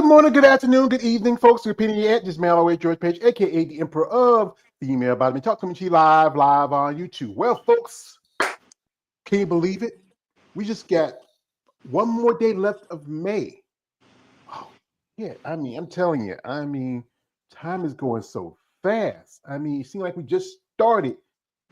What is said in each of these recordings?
morning, good afternoon, good evening, folks. Repeating it, just mail away George Page, aka the Emperor of Female Bottom. Talk to me live on YouTube. Well, folks, can you believe it? We just got one more day left of May. Oh, yeah. I'm telling you. Time is going so fast. It seems like we just started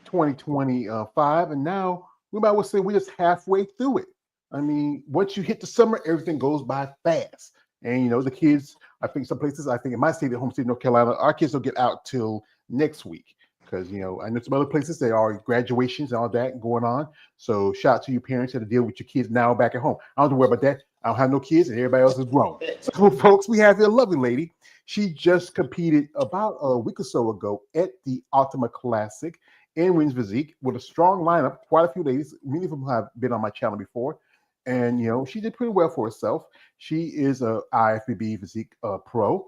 2025, and now we might well say we're just halfway through it. Once you hit the summer, everything goes by fast. And the kids, I think some places, I think in my state, at home state, North Carolina, our kids don't get out till next week. Because I know some other places there are graduations and all that going on. So shout out to you parents that have to deal with your kids now back at home. I don't have to worry about that. I don't have no kids and everybody else is grown. So folks, we have a lovely lady. She just competed about a week or so ago at the Ultimate Classic in Women's Physique with a strong lineup. Quite a few ladies. Many of them have been on my channel before. And, she did pretty well for herself. She is a IFBB Physique pro.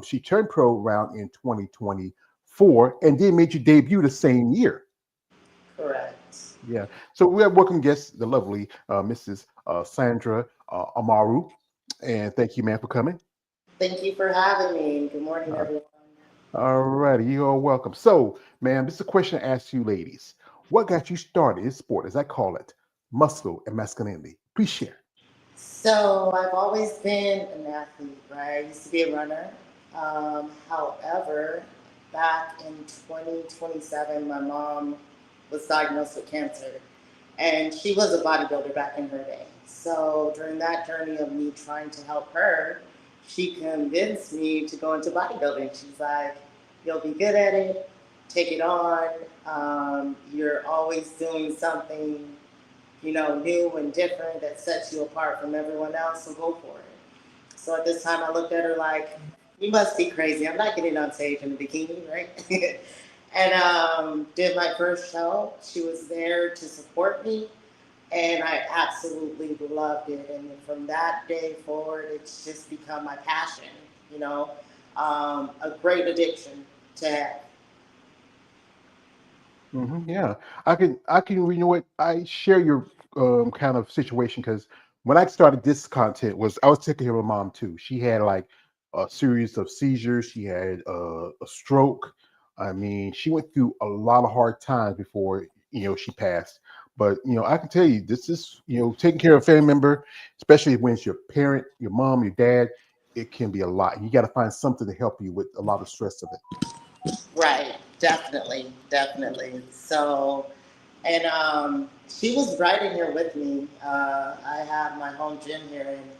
She turned pro around in 2024 and then made your debut the same year. Correct. Yeah. So we have welcome guests, the lovely Mrs. Sandra Amaro. And thank you, ma'am, for coming. Thank you for having me. Good morning, everyone. All righty. You are welcome. So, ma'am, this is a question I ask you ladies. What got you started in sport, as I call it, muscle and masculinity? Please share. So I've always been an athlete, right? I used to be a runner. However, back in 2027, my mom was diagnosed with cancer. And she was a bodybuilder back in her day. So during that journey of me trying to help her, she convinced me to go into bodybuilding. She's like, you'll be good at it, take it on. You're always doing something, new and different that sets you apart from everyone else, so go for it. So at this time, I looked at her like, you must be crazy. I'm not getting on stage in a bikini, right? And did my first show. She was there to support me, and I absolutely loved it. And from that day forward, it's just become my passion, a great addiction to have. Yeah, I can. You know what? I share your kind of situation because when I started this content was I was taking care of my mom too. She had like a series of seizures. She had a stroke. She went through a lot of hard times before she passed. But I can tell you, this is taking care of a family member, especially when it's your parent, your mom, your dad. It can be a lot. You got to find something to help you with a lot of stress of it. Right, definitely, definitely. So, and she was right in here with me. I have my home gym here, and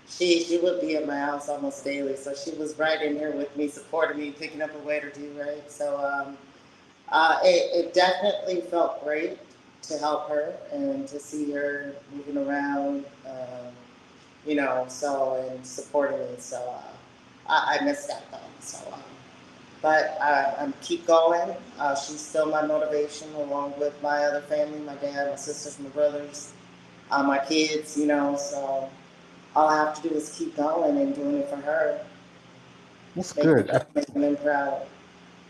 she would be at my house almost daily. So she was right in here with me, supporting me, picking up a weight or two, right? So it definitely felt great to help her and to see her moving around, and supporting me. So I missed that though. So. But I'm keep going. She's still my motivation, along with my other family, my dad, my sisters, my brothers, my kids. So all I have to do is keep going and doing it for her, That's making good. making them proud.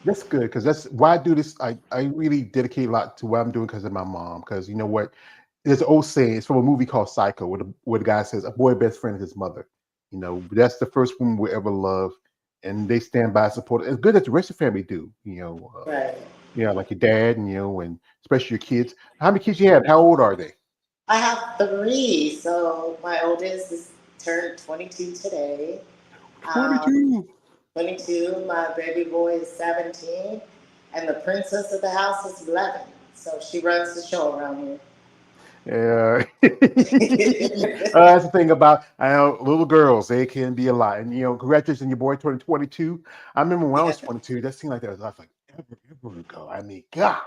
That's good because that's why I do this. I really dedicate a lot to what I'm doing because of my mom. Because you know what? There's an old saying. It's from a movie called Psycho, where the guy says, "A boy best friend is his mother." That's the first woman we ever love, and they stand by support. As good as the rest of the family do. Right. Like your dad, and especially your kids. How many kids you have? How old are they? I have three. So my oldest is turned 22 today. Um, 22. 22. My baby boy is 17, and the princess of the house is 11. So she runs the show around here. Yeah, that's the thing about I know little girls. They can be a lot, and congratulations on your boy turning 22. I remember when I was 22. That seemed like that was like ever ago. God.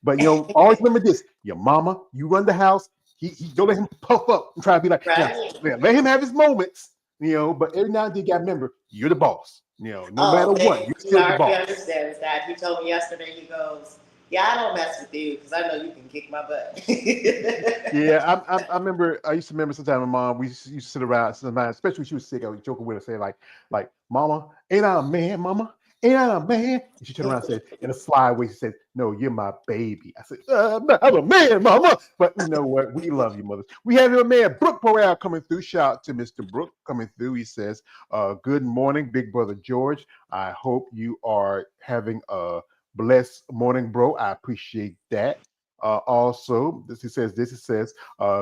But always remember this: your mama, you run the house. He don't let him puff up and try to be like, yeah, Right? let him have his moments. But every now and then you got to remember you're the boss. No Oh, matter what, okay. you're He still the already boss. understands that. He told me yesterday, he goes, yeah, I don't mess with you because I know you can kick my butt. Yeah, I remember. I used to remember sometimes my mom. We used to sit around, especially when she was sick. I was joking with her, saying like, "Mama, ain't I a man, Mama? Ain't I a man? And she turned around and said, in a sly way, she said, no, you're my baby. I said, I'm a man, mama. But you know what? We love you, mother. We have your man, Brooke Morale, coming through. Shout out to Mr. Brooke coming through. He says, good morning, big brother George. I hope you are having a blessed morning, bro. I appreciate that. Also, he says,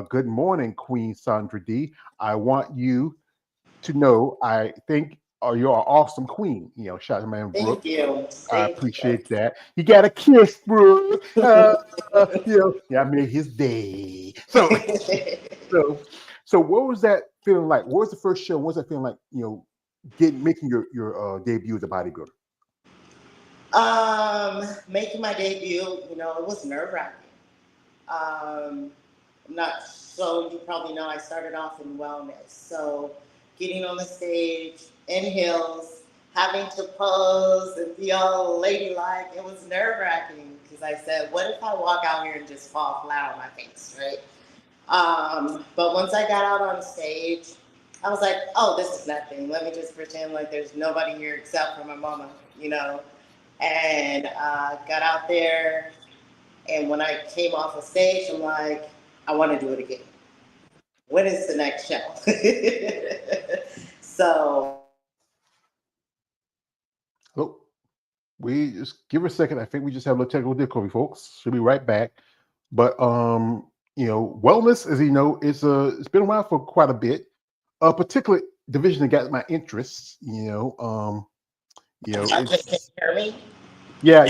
good morning, Queen Sandra D. I want you to know I think you're an awesome queen. You know, shout out to man Brooke. Thank you. I Thank appreciate that. You got a kiss, Brooke. You know, yeah, I made his day. So, you. so, what was that feeling like? What was the first show? What was that feeling like? You know, making your debut as a bodybuilder. Making my debut, you know, it was nerve wracking. Um, I'm not so you probably know I started off in wellness. So getting on the stage in heels, having to pose and be all ladylike, it was nerve wracking because I said, what if I walk out here and just fall flat on my face, right? But once I got out on stage, I was like, oh, this is nothing. Let me just pretend like there's nobody here except for my mama, you know? And got out there. And when I came off the stage, I'm like, I want to do it again. When is the next show? So. Oh, we just give her a second. I think we just have a little technical difficulty, folks. She'll be right back. But you know, wellness, as you know, it's been around for quite a bit. A particular division that got my interest. I just can you hear me? Yeah.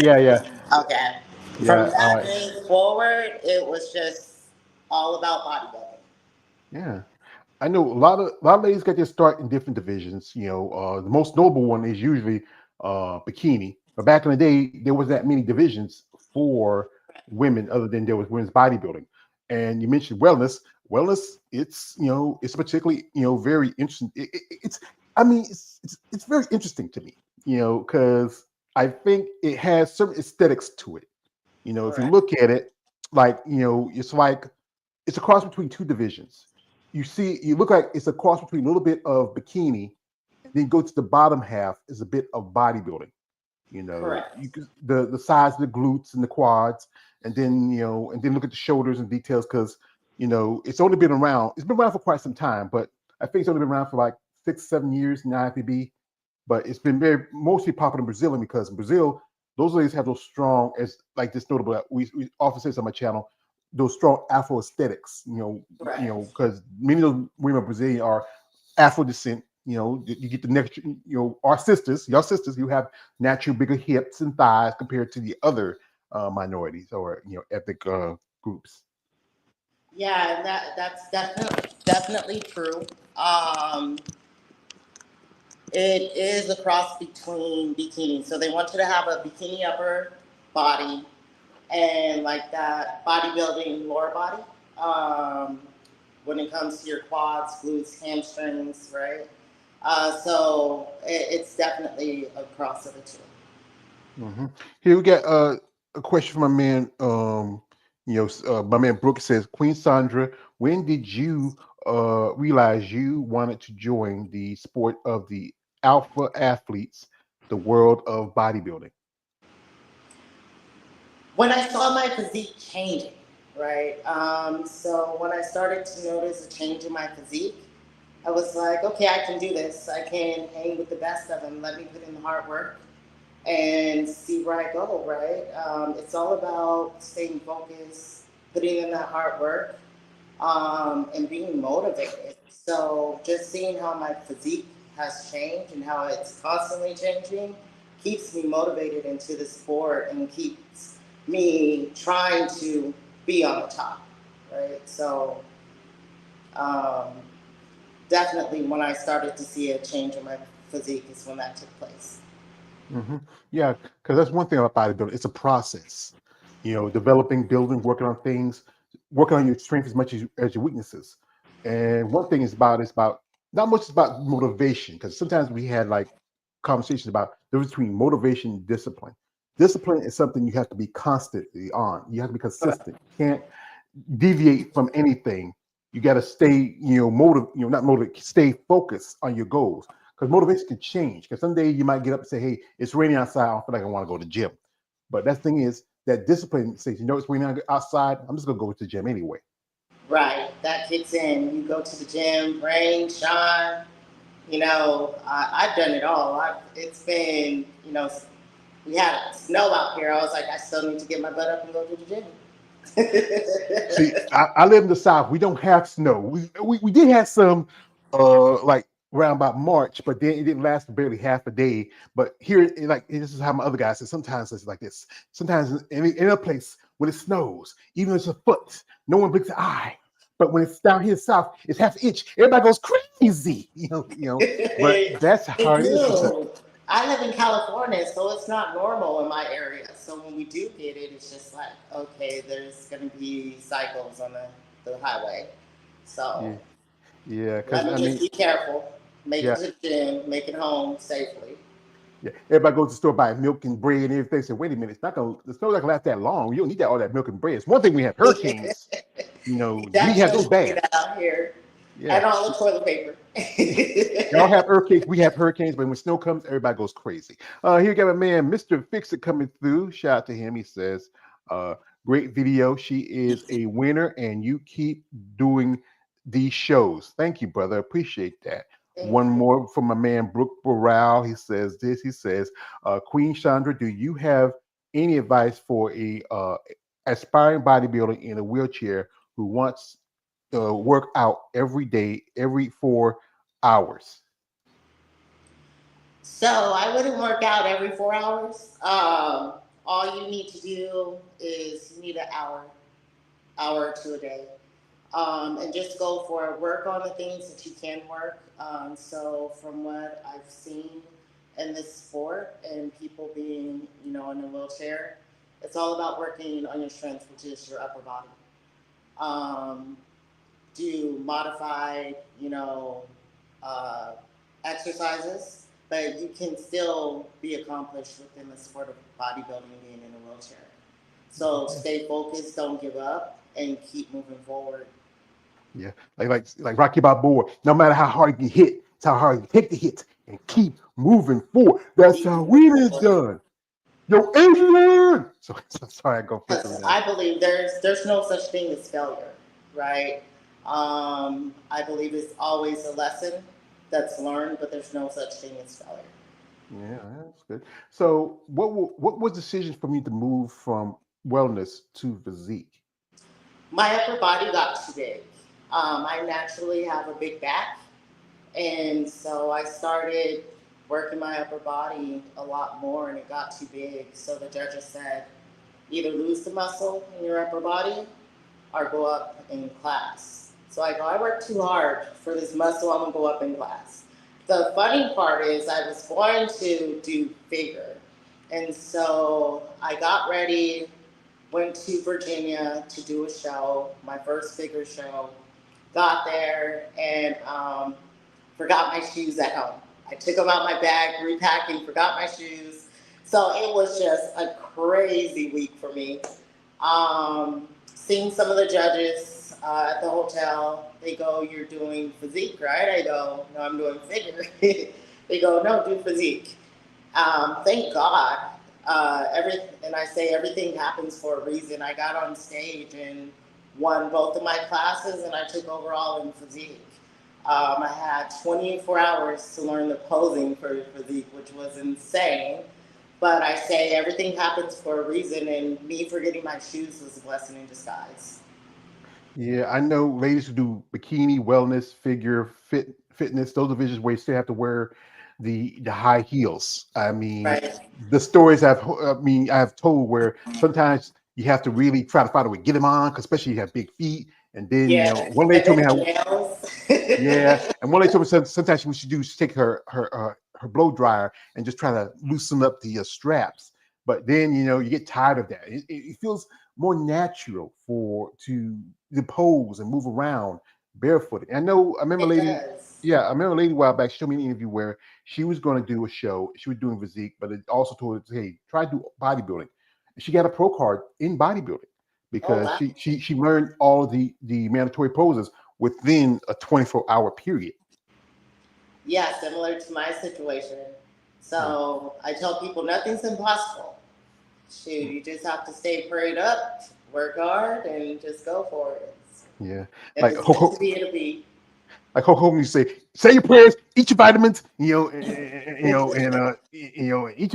Okay. From that day forward, it was just all about bodybuilding. Yeah. I know a lot of ladies got their start in different divisions. You know, the most notable one is usually bikini. But back in the day, there wasn't that many divisions for women other than there was women's bodybuilding. And you mentioned wellness. Wellness, it's particularly very interesting. It's very interesting to me. Because I think it has certain aesthetics to it. If you Correct. look at it, it's a cross between two divisions. You look like it's a cross between a little bit of bikini, and then go to the bottom half is a bit of bodybuilding. Correct. The size of the glutes and the quads, and then look at the shoulders and details because it's only been around. It's been around for quite some time, but I think it's only been around for like 6-7 years in IFBB. But it's been mostly popular in Brazil, and because in Brazil, those ladies have those strong, as like this notable. We often say this on my channel, those strong Afro aesthetics. Correct. Because many of those women in Brazil are Afro descent. You get the next. Our sisters, your sisters, you have natural bigger hips and thighs compared to the other minorities or ethnic groups. Yeah, and that's definitely true. Um, it is a cross between bikini. So they want you to have a bikini upper body and like that bodybuilding lower body. Um, when it comes to your quads, glutes, hamstrings, right? So it's definitely a cross of the 2. Mm-hmm. Here we got a question from my man. My man Brooks says, Queen Sandra, when did you realize you wanted to join the sport of the alpha athletes, the world of bodybuilding? When I saw my physique changing, right? So when I started to notice a change in my physique, I was like, okay, I can do this. I can hang with the best of them. Let me put in the hard work and see where I go, right? It's all about staying focused, putting in that hard work, and being motivated. So just seeing how my physique has changed and how it's constantly changing keeps me motivated into the sport and keeps me trying to be on the top, right? So um, definitely when I started to see a change in my physique is when that took place. Mm-hmm. Yeah, because that's one thing about bodybuilding. It's a process. Developing, building, working on things, working on your strengths as much as your weaknesses. And one thing is about not much about motivation, because sometimes we had like conversations about the difference between motivation and discipline. Discipline is something you have to be constantly on. You have to be consistent. You can't deviate from anything. You got to stay, not motivated, stay focused on your goals. because motivation can change. Because some days you might get up and say, "Hey, it's raining outside. I don't feel like I want to go to the gym." But that thing is that discipline says, "You know, it's raining outside. I'm just gonna go to the gym anyway." Right, that kicks in. You go to the gym, rain, shine. I've done it all. It's been, we had snow out here. I was like, I still need to get my butt up and go to the gym. See, I live in the South. We don't have snow. We did have some, like around about March, but then it didn't last barely half a day. But here, this is how my other guy says. Sometimes it's like this. Sometimes in a place when it snows, even if it's a foot, no one blinks an eye. But when it's down here south, it's half an inch. Everybody goes crazy, But that's how They it is. do. I live in California, so it's not normal in my area. So when we do get it, it's just like, okay, there's going to be cycles on the highway. So Yeah, let because me I just mean, be careful. Make it yeah, to the gym, make it home safely. yeah. Everybody goes to the store buy milk and bread and everything. Say, wait a minute, the snow's not gonna last that long. You don't need all that milk and bread. It's one thing we have hurricanes. We have those Definitely need bad. that out here. Yeah. And all the toilet paper. Y'all have hurricanes, we have hurricanes, but when snow comes, everybody goes crazy. Here you got a man, Mr. Fix It, coming through. Shout out to him. He says, great video. She is a winner, and you keep doing these shows. Thank you, brother. Appreciate that. Thank One you. more from my man, Brooke Burrell. He says this. He says, Queen Sandra, do you have any advice for a aspiring bodybuilder in a wheelchair who wants work out every day, every 4 hours? So I wouldn't work out every 4 hours. All you need to do is you need an hour or two a day. And just go for it. Work on the things that you can work. So from what I've seen in this sport and people being, in a wheelchair, it's all about working on your strength, which is your upper body. Um, do modified, uh, exercises, but you can still be accomplished within the sport of bodybuilding being in a wheelchair. So stay focused, don't give up, and keep moving forward. Yeah, like Rocky Balboa. No matter how hard you hit, it's how hard you take the hit and keep moving forward. That's Keep how moving winning is forward. done. Yo, Adrian. So sorry, I go flipping Because now. I believe there's no such thing as failure, right? I believe it's always a lesson that's learned, but there's no such thing as failure. Yeah, that's good. So, what was the decision for me to move from wellness to physique? My upper body got too big. I naturally have a big back, and so I started working my upper body a lot more, and it got too big. So the judges said, either lose the muscle in your upper body or go up in class. So I go, I work too hard for this muscle, I'm gonna go up in class. The funny part is I was going to do figure. And so I got ready, went to Virginia to do a show, my first figure show. Got there and forgot my shoes at home. I took them out my bag, repacking, forgot my shoes. So it was just a crazy week for me. Seeing some of the judges at the hotel, they go, "You're doing physique, right?" I go, "No, I'm doing figure." They go, "No, do physique." Thank God. And I say everything happens for a reason. I got on stage and won both of my classes, and I took overall in physique. I had 24 hours to learn the posing for physique, which was insane. But I say everything happens for a reason, and me forgetting my shoes was a blessing in disguise. Yeah, I know ladies who do bikini, wellness, fitness. Those divisions where you still have to wear the high heels. I mean, Right? the stories I've told where sometimes you have to really try to find a way to get them on, 'cause especially you have big feet. And then Yeah. one lady And told me then the how. nails. Yeah, and one lady told me sometimes what she do is take her blow dryer and just try to loosen up the straps. But then you get tired of that. It feels more natural to pose and move around barefooted. I remember a It lady. does. Yeah, I remember a lady a while back. She showed me an interview where she was going to do a show. She was doing physique, but it also told her, "Hey, try to do bodybuilding." And she got a pro card in bodybuilding Oh, because wow. she learned all the mandatory poses within a 24-hour period. Yeah, similar to my situation. Yeah. So I tell people nothing's impossible. Shoot, you just have to stay prayed up, work hard, and just go for it. Yeah. If Like it's meant to be, it'll be. Hulk Hogan used to say your prayers, eat your vitamins, eat your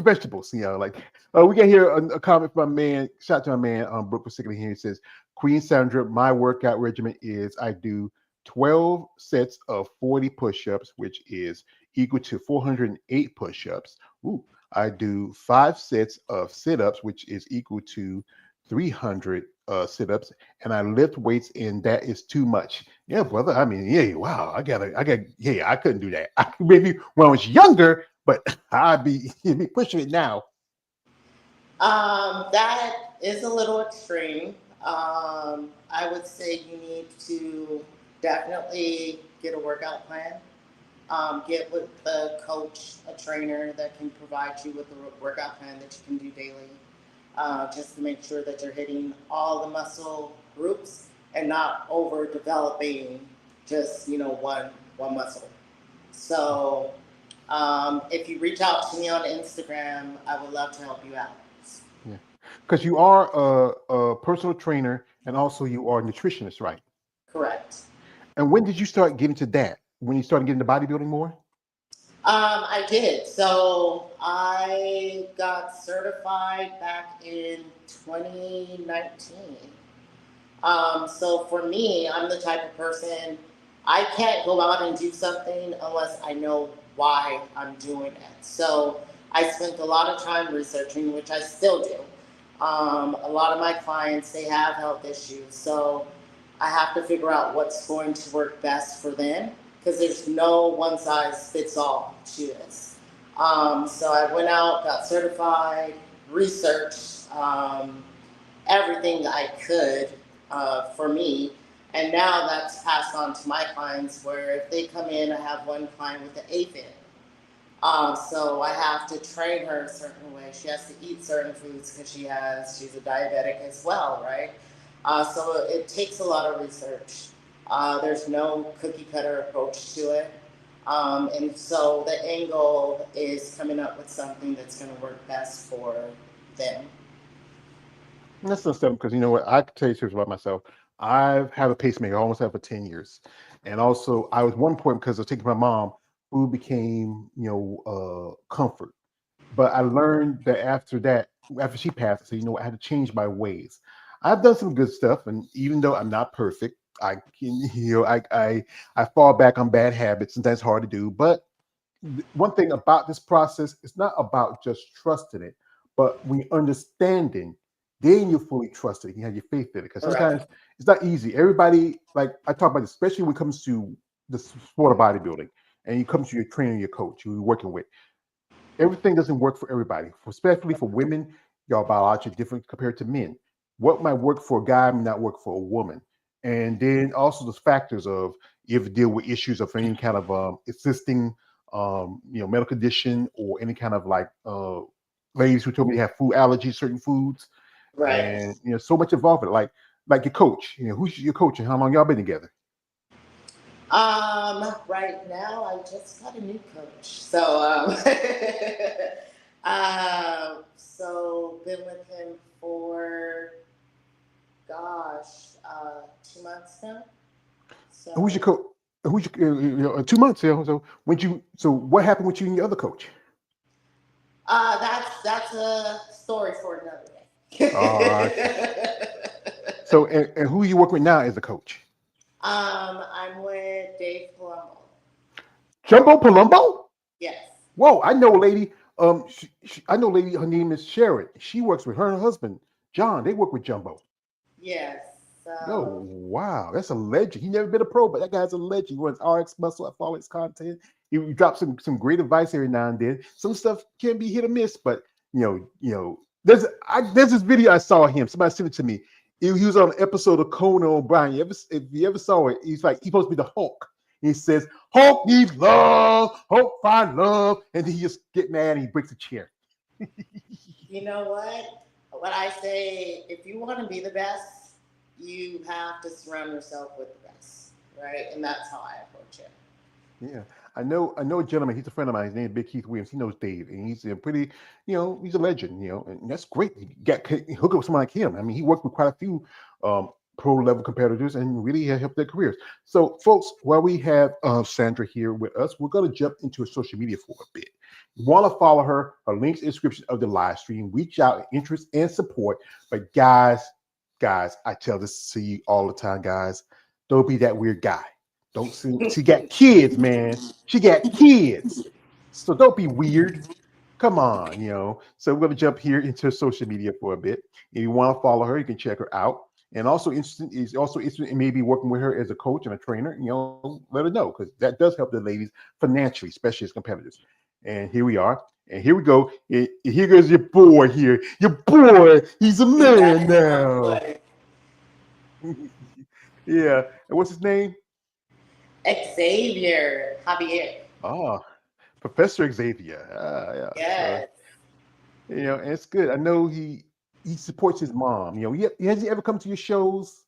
vegetables. Like we got here a comment from my man. Shout out to my man, Brooke Physique here. He says, Queen Sandra, my workout regimen is I do 12 sets of 40 push-ups, which is equal to 408 push-ups. Ooh, I do 5 sets of sit-ups, which is equal to 300 sit-ups, and I lift weights, and that is too much. Yeah, brother. I mean, yeah, wow. I couldn't do that. Maybe when I was younger, but you'd be pushing it now. That is a little extreme. I would say you need to definitely get a workout plan. Get with a coach, a trainer that can provide you with a workout plan that you can do daily, just to make sure that you're hitting all the muscle groups and not over developing just one muscle. So if you reach out to me on Instagram, I would love to help you out. Yeah, because you are a personal trainer and also you are a nutritionist, right? Correct. And when did you start getting to that? When you started getting to bodybuilding more? I did. So I got certified back in 2019. So for me, I'm the type of person, I can't go out and do something unless I know why I'm doing it. So I spent a lot of time researching, which I still do. A lot of my clients, they have health issues. So I have to figure out what's going to work best for them because there's no one size fits all to this. So I went out, got certified, researched, everything I could for me. And now that's passed on to my clients where if they come in, I have one client with an AFib. So I have to train her a certain way. She has to eat certain foods because she's a diabetic as well, right? So it takes a lot of research. There's no cookie cutter approach to it. And so the end goal is coming up with something that's going to work best for them. That's not something because you know what? I can tell you something about myself. I've had a pacemaker, I almost have for 10 years. And also, I was one point because I was taking my mom, who became, comfort. But I learned that after that, after she passed, I said, I had to change my ways. I've done some good stuff, and even though I'm not perfect, I can, I fall back on bad habits, and that's hard to do. But one thing about this process, it's not about just trusting it, but when you understanding, then you fully trust it. You have your faith in it. Because Correct. sometimes it's not easy. Everybody, like I talk about, especially when it comes to the sport of bodybuilding, and you come to your trainer, your coach, who you're working with. Everything doesn't work for everybody, especially for women. Y'all biologically different compared to men. What might work for a guy may not work for a woman. And then also the factors of if you deal with issues of any kind of existing, medical condition or any kind of like ladies who told me they have food allergies, certain foods, Right. and so much involved in it. Like your coach, who's your coach and how long y'all been together? Right now I just got a new coach. So, so been with him for, gosh, 2 months now. Who's your So, coach? Who's your 2 months? So what happened with you and your other coach? that's a story for another All right. day. So, and who you work with now as a coach? I'm with Dave Palumbo. Jumbo Palumbo? Yes. Whoa, I know a lady. I know a lady. Her name is Sharon. She works with her and her husband John. They work with Jumbo. Yes. Oh So, wow, that's a legend. He never been a pro, but that guy's a legend. He runs RX Muscle. I follow his content. He drops some great advice every now and then. Some stuff can be hit or miss, but there's this video I saw him. Somebody sent it to me. He was on an episode of Conan O'Brien. If you ever saw it, he's supposed to be the Hulk. He says Hulk needs love. Hulk find love, and then he just get mad and he breaks a chair. you know what? What I say, if you want to be the best, you have to surround yourself with the best, right? And that's how I approach it. Yeah. I know a gentleman. He's a friend of mine. His name is Big Keith Williams. He knows Dave, and he's a pretty, he's a legend. And that's great. You get hook up with someone like him. I mean, he worked with quite a few pro level competitors and really helped their careers. So, folks, while we have Sandra here with us, we're going to jump into her social media for a bit. You want to follow her? Her links in the description of the live stream. Reach out, interest and support. But guys, I tell this to you all the time, guys. Don't be that weird guy. Don't see she got kids, man. She got kids. So don't be weird. Come on, So we're gonna jump here into social media for a bit. If you want to follow her, you can check her out. And also interested in maybe working with her as a coach and a trainer, let her know because that does help the ladies financially, especially as competitors. And here we are. And here we go. Here goes your boy here. Your boy, he's a man now. Yeah. And what's his name? Xavier Javier. Oh, Professor Xavier. Yeah. Yes. And it's good. I know he supports his mom. Has he ever come to your shows?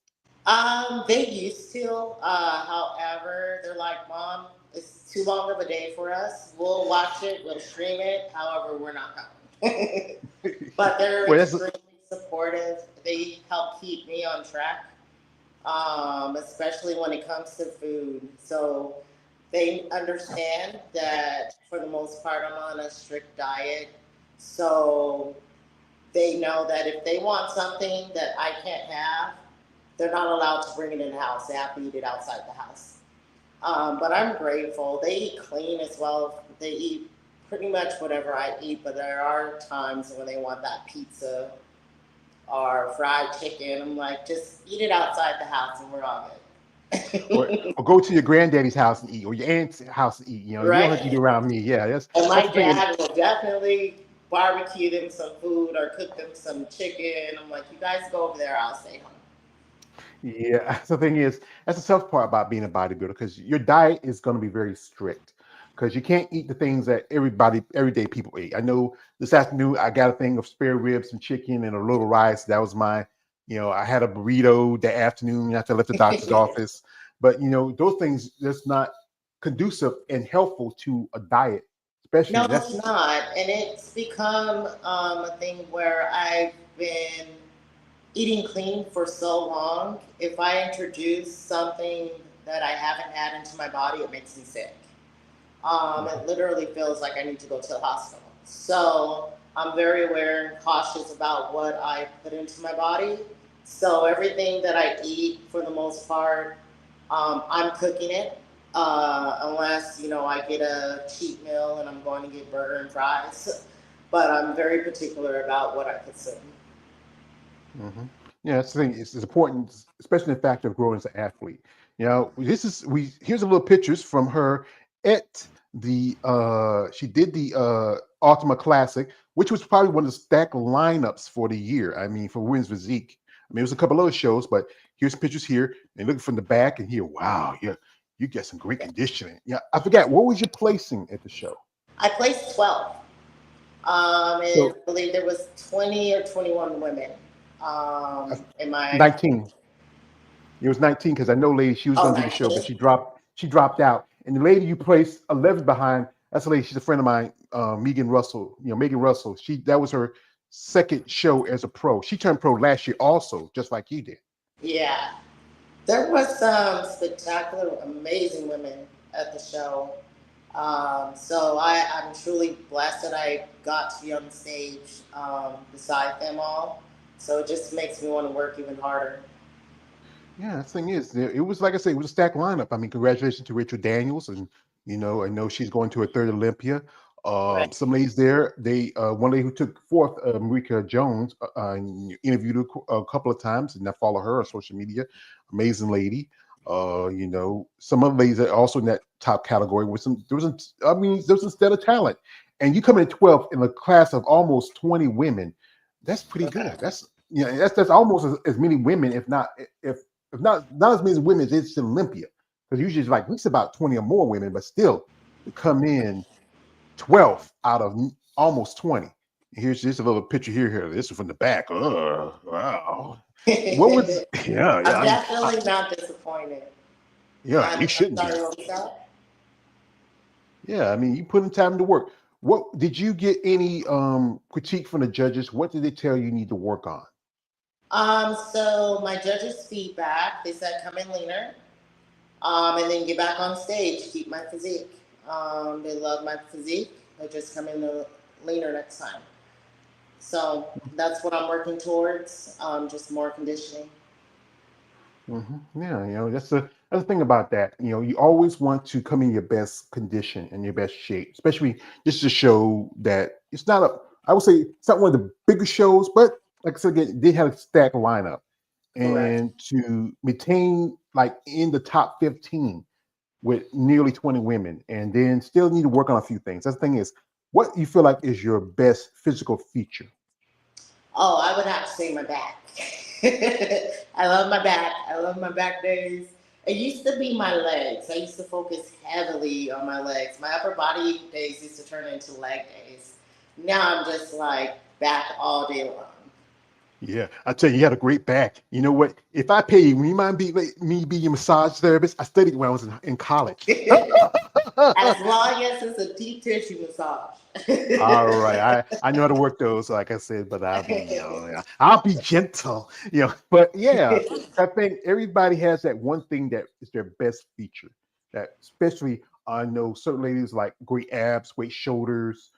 They used to. However, they're like, Mom, it's too long of a day for us. We'll watch it, we'll stream it. However, we're not coming. But they're extremely supportive. They help keep me on track. Especially when it comes to food. So they understand that for the most part, I'm on a strict diet. So they know that if they want something that I can't have, they're not allowed to bring it in the house. They have to eat it outside the house. But I'm grateful. They eat clean as well. They eat pretty much whatever I eat, but there are times when they want that pizza or fried chicken. I'm like, just eat it outside the house and we're all good. or go to your granddaddy's house and eat, or your aunt's house and eat. You don't have to eat around me. Yeah, and my dad will definitely barbecue them some food or cook them some chicken. I'm like, you guys go over there, I'll stay home. Yeah, the thing is, that's the tough part about being a bodybuilder because your diet is going to be very strict because you can't eat the things that everyday people eat. I know this afternoon I got a thing of spare ribs and chicken and a little rice. That was my, I had a burrito that afternoon after I left the doctor's office. But those things that's not conducive and helpful to a diet, especially. No, it's not, and it's become a thing where I've been eating clean for so long. If I introduce something that I haven't had into my body, it makes me sick. It literally feels like I need to go to the hospital. So I'm very aware and cautious about what I put into my body. So everything that I eat, for the most part, I'm cooking it. Unless, I get a cheat meal and I'm going to get burger and fries. But I'm very particular about what I consume. Mm-hmm. Yeah, that's the thing. It's important, especially in the fact of growing as an athlete. Here's a little pictures from her at the she did the Ultima Classic, which was probably one of the stacked lineups for the year. I mean, for women's physique. I mean, it was a couple other shows, but here's pictures here and looking from the back and here. Wow, yeah, you get some great conditioning. Yeah, I forgot, what was your placing at the show? I placed 12. I believe there was 20 or 21 women. In my 19. It was 19 because I know lady, she was going to do the show, but she dropped out. And the lady you placed 11 behind, that's a lady, she's a friend of mine, Megan Russell. Megan Russell. That was her second show as a pro. She turned pro last year also, just like you did. Yeah. There was some spectacular, amazing women at the show. So I'm truly blessed that I got to be on the stage beside them all. So it just makes me want to work even harder. Yeah, the thing is, it was, like I said, it was a stacked lineup. I mean, congratulations to Rachel Daniels, and I know she's going to her third Olympia. Right. Some ladies there, one lady who took fourth, Marika Jones, interviewed her a couple of times, and I follow her on social media. Amazing lady. Some other ladies are also in that top category with there was a stellar talent, and you come in 12th in a class of almost 20 women. That's pretty good. That's almost as many women, if not as many women as it's in Olympia. Because usually it's like at least about 20 or more women, but still to come in 12th out of almost 20. Here's just a little picture here. This is from the back. Oh, wow. What was yeah. I'm definitely not disappointed. Yeah, you shouldn't be. Yeah, I mean, you put in time to work. What did you get any critique from the judges? What did they tell you need to work on? So my judges' feedback, they said come in leaner, and then get back on stage, keep my physique. They love my physique. They just come in leaner next time. So that's what I'm working towards. Just more conditioning. Yeah, that's the thing about that. You always want to come in your best condition and your best shape, especially just to show that it's not a. I would say it's not one of the biggest shows, but like I said again, they had a stacked lineup, Correct. and to maintain like in the top 15 with nearly 20 women, and then still need to work on a few things. That's the thing is, what you feel like is your best physical feature. Oh, I would have to say my back. I love my back. I love my back days. It used to be my legs. I used to focus heavily on my legs. My upper body days used to turn into leg days. Now I'm just like back all day long. Yeah, I tell you, you had a great back. You know what? If I pay you, will you mind me be your massage therapist? I studied when I was in college. As long as it's a deep tissue massage. All right, I know how to work those, like I said, but I'll be gentle, But yeah, I think everybody has that one thing that is their best feature. That especially I know certain ladies like great abs, great shoulders,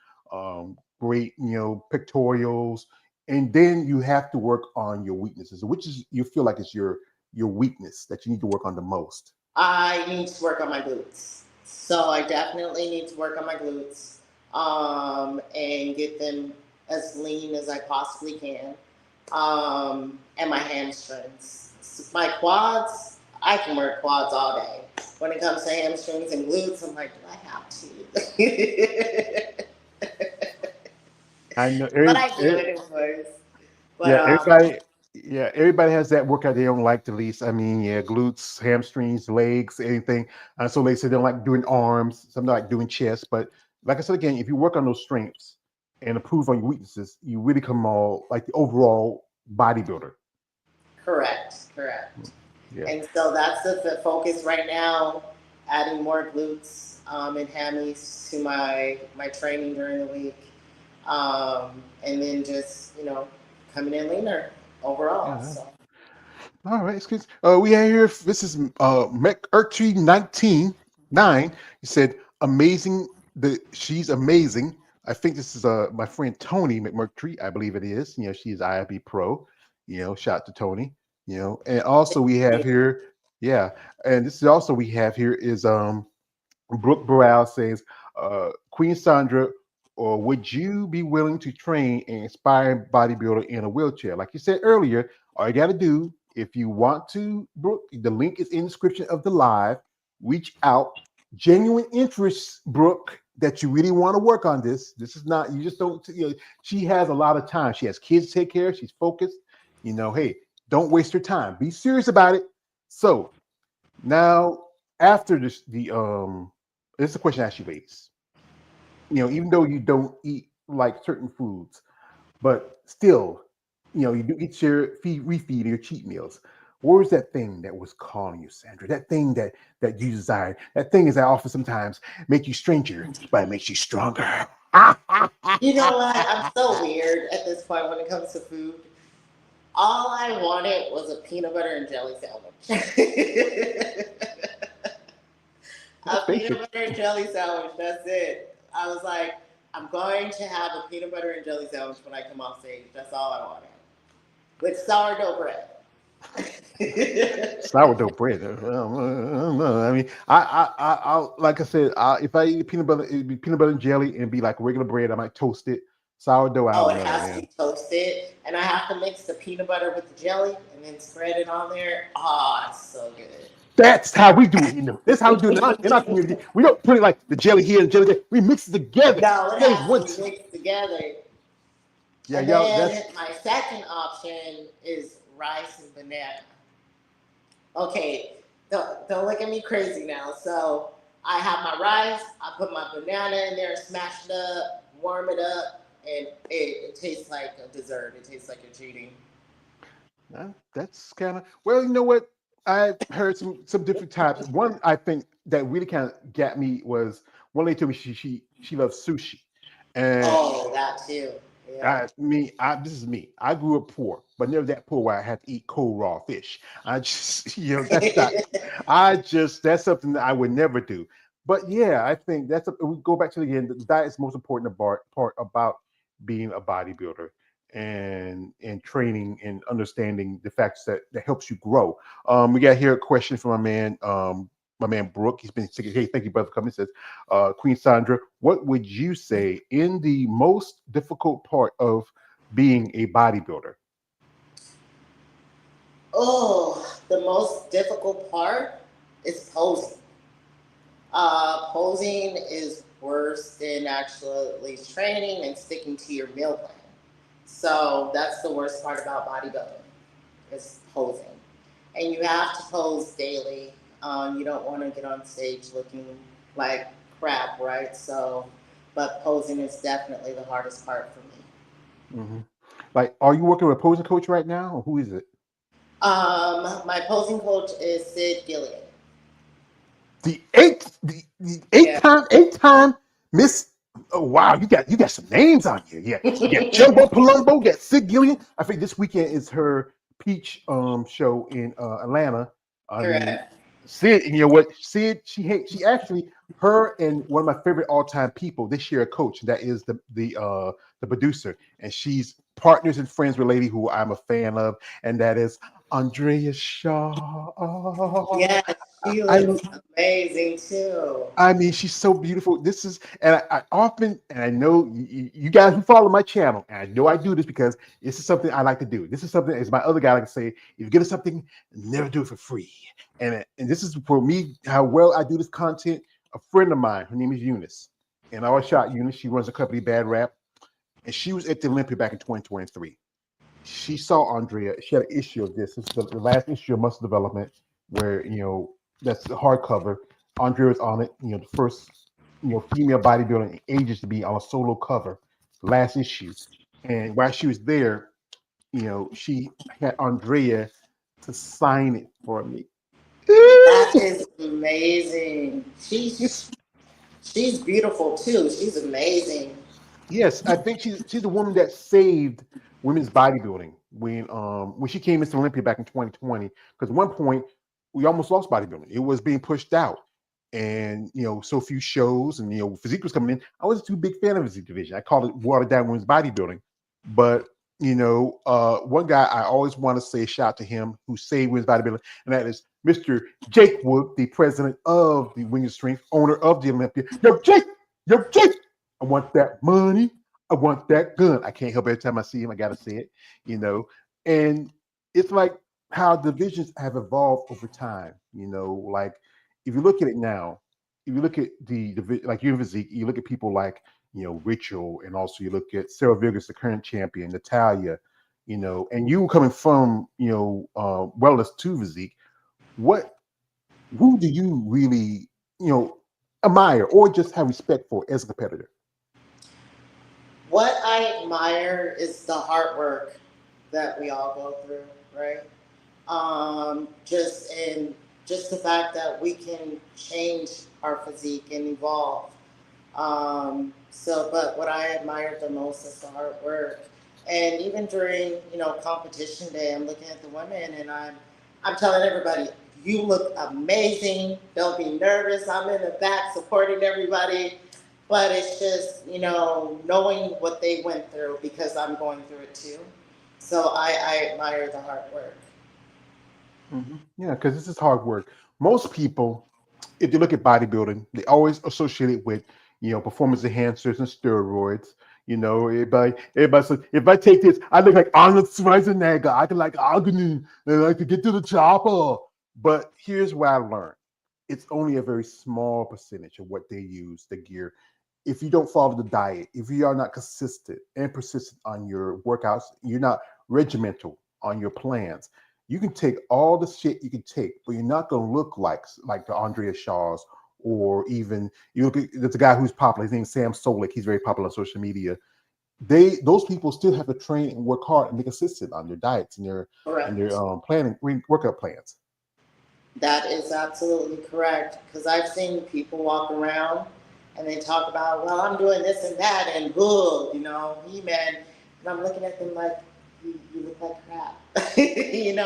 great pectorials, and then you have to work on your weaknesses, which is you feel like it's your weakness that you need to work on the most. I need to work on my glutes. So I definitely need to work on my glutes, and get them as lean as I possibly can. And my hamstrings. My quads, I can work quads all day. When it comes to hamstrings and glutes, I'm like, do I have to? I know But I do it anyways. But yeah, everybody has that workout they don't like the least. I mean, yeah, glutes, hamstrings, legs, anything. So they say they don't like doing arms, some don't like doing chest. But like I said again, if you work on those strengths and improve on your weaknesses, you really come all like the overall bodybuilder. correct, correct. Yeah. And so that's the focus right now, adding more glutes, and hammies to my training during the week, and then just coming in leaner overall. Yeah. So All right, excuse. We have here. This is McErtree 19 9. He said, "Amazing. She's amazing." I think this is my friend Tony McMurtry. I believe it is. She is IFB Pro. Shout out to Tony. And also we have here, yeah, and this is also we have here is Brooke Burrell says, Queen Sandra, or would you be willing to train an inspiring bodybuilder in a wheelchair? Like you said earlier, all you got to do, if you want to, Brooke, the link is in the description of the live. Reach out. Genuine interest, Brooke, that you really want to work on this. This is not, you just don't, she has a lot of time. She has kids to take care of. She's focused. Hey, don't waste your time. Be serious about it. So now, after this, this is a question I ask you, ladies. Even though you don't eat like certain foods, but still, you do eat your refeed your cheat meals. Where's that thing that was calling you, Sandra? That thing that you desired. That thing is that often sometimes make you stranger, but it makes you stronger. you know what? I'm so weird at this point when it comes to food. All I wanted was a peanut butter and jelly sandwich. A That's peanut basic. butter and jelly sandwich. That's it. I was like, I'm going to have a peanut butter and jelly sandwich when I come off stage. That's all I wanted. With sourdough bread. Sourdough bread. Well, I don't know. I mean, I like I said, if I eat peanut butter, it'd be peanut butter and jelly, and be like regular bread. I might toast it. Sourdough, I Oh, don't it know, has to man. be toasted. And I have to mix the peanut butter with the jelly and then spread it on there. Oh, it's so That's how we do it. That's how we do it in our community. We don't put it like the jelly here and jelly there. We mix it together. no, it That is has to one. be mixed together. Yeah, And y'all. That's then my second option is rice and banana. Okay, don't look at me crazy now. So I have my rice, I put my banana in there, smash it up, warm it up, and it tastes like a dessert. It tastes like you're cheating. that's kind of well. You know what? I heard some different types. One I think that really kind of got me was one lady told me she loves sushi, and Oh, that too. Yeah. this is me. I grew up poor, but never that poor where I had to eat cold raw fish. I just, that's not. That's something that I would never do. But yeah, I think we go back to it again. The diet is the most important part about being a bodybuilder and training and understanding the facts that helps you grow. We got here a question from my man Brooke. He's been saying, hey, thank you, brother, for coming. He says, Queen Sandra, what would you say in the most difficult part of being a bodybuilder? Oh, the most difficult part is posing. Posing is worse than actually training and sticking to your meal plan. So that's the worst part about bodybuilding is posing. And you have to pose daily. You don't want to get on stage looking like crap, right? So, but posing is definitely the hardest part for me. Hmm. Like, are you working with a posing coach right now, or who is it? My posing coach is Sid Gillian. The Yeah. eight time Miss. Oh wow, you got some names on here. Yeah, you got Jumbo Palumbo, you got Sid Gillian. I think this weekend is her Peach show in Atlanta. I mean, Correct. Sid, you know what? Sid, she actually her and one of my favorite all time people. They share a coach. That is the producer, and she's partners and friends with a lady who I'm a fan of, and that is Andrea Shaw. Yes, she I looks amazing too. I mean, she's so beautiful. This is, and I often, and I know you guys who follow my channel, and I know I do this because this is something I like to do. This is something, as my other guy like to say, if you get us something, never do it for free. And this is for me, how well I do this content. A friend of mine, her name is Eunice, and I always shout Eunice. She runs a company, Bad Rap, and she was at the Olympia back in 2023. She saw Andrea. She had an issue of this. This is the last issue of Muscle Development, where that's the hardcover. Andrea was on it. The first female bodybuilder in ages to be on a solo cover. Last issue, and while she was there, she had Andrea to sign it for me. That is amazing. It's She's beautiful too. She's amazing. Yes, I think she's the woman that saved women's bodybuilding when she came into Olympia back in 2020. Because at one point we almost lost bodybuilding; it was being pushed out, and so few shows, and Physique was coming in. I wasn't too big fan of the Physique division. I called it watered down women's bodybuilding. But one guy I always want to say shout to him who saved women's bodybuilding, and that is Mr. Jake Wood, the president of the Wing of Strength, owner of the Olympia. Yo, Jake. I want that money. I want that gun. I can't help it every time I see him. I got to say it, And it's like how divisions have evolved over time. Like if you look at it now, if you look at like your physique, you look at people like Rachel, and also you look at Sarah Vigors, the current champion, Natalia, and you coming from wellness to physique. What who do you really admire or just have respect for as a competitor? What I admire is the hard work that we all go through, right? Just the fact that we can change our physique and evolve. But what I admire the most is the hard work. And even during, competition day, I'm looking at the women and I'm telling everybody, you look amazing. Don't be nervous. I'm in the back supporting everybody. But it's just, knowing what they went through because I'm going through it too. So I admire the hard work. Yeah, because this is hard work. Most people, if you look at bodybuilding, they always associate it with performance enhancers and steroids. Everybody says, if I take this, I look like Arnold Schwarzenegger. I can like agony, and I can get to the chopper. But here's what I learned: it's only a very small percentage of what they use, the gear. If you don't follow the diet, if you are not consistent and persistent on your workouts, you're not regimental on your plans. You can take all the shit you can take, but you're not going to look like the Andrea Shaws, or even you look at there's a guy who's popular. His name's Sam Solik. He's very popular on social media. Those people still have to train and work hard and be consistent on their diets and their Correct. planning workout plans. That is absolutely correct. Because I've seen people walk around and they talk about, well, I'm doing this and that, and bull, He-Man, and I'm looking at them like, you look like crap, and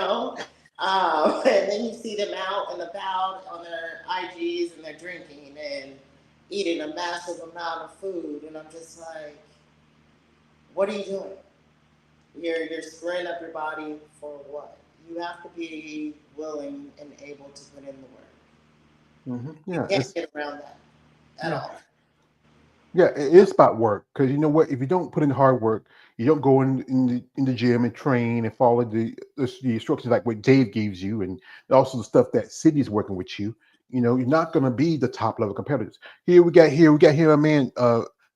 then you see them out and about on their IGs and they're drinking and eating a massive amount of food, and I'm just like, what are you doing? You're screwing up your body for what? You have to be willing and able to put in the work. You Yeah, can't get around that at yeah. all. Yeah, it is about work because you know what? If you don't put in hard work, you don't go in the gym and train and follow the instructions like what Dave gives you, and also the stuff that Sydney's working with you. You're not going to be the top level competitors. Here a man,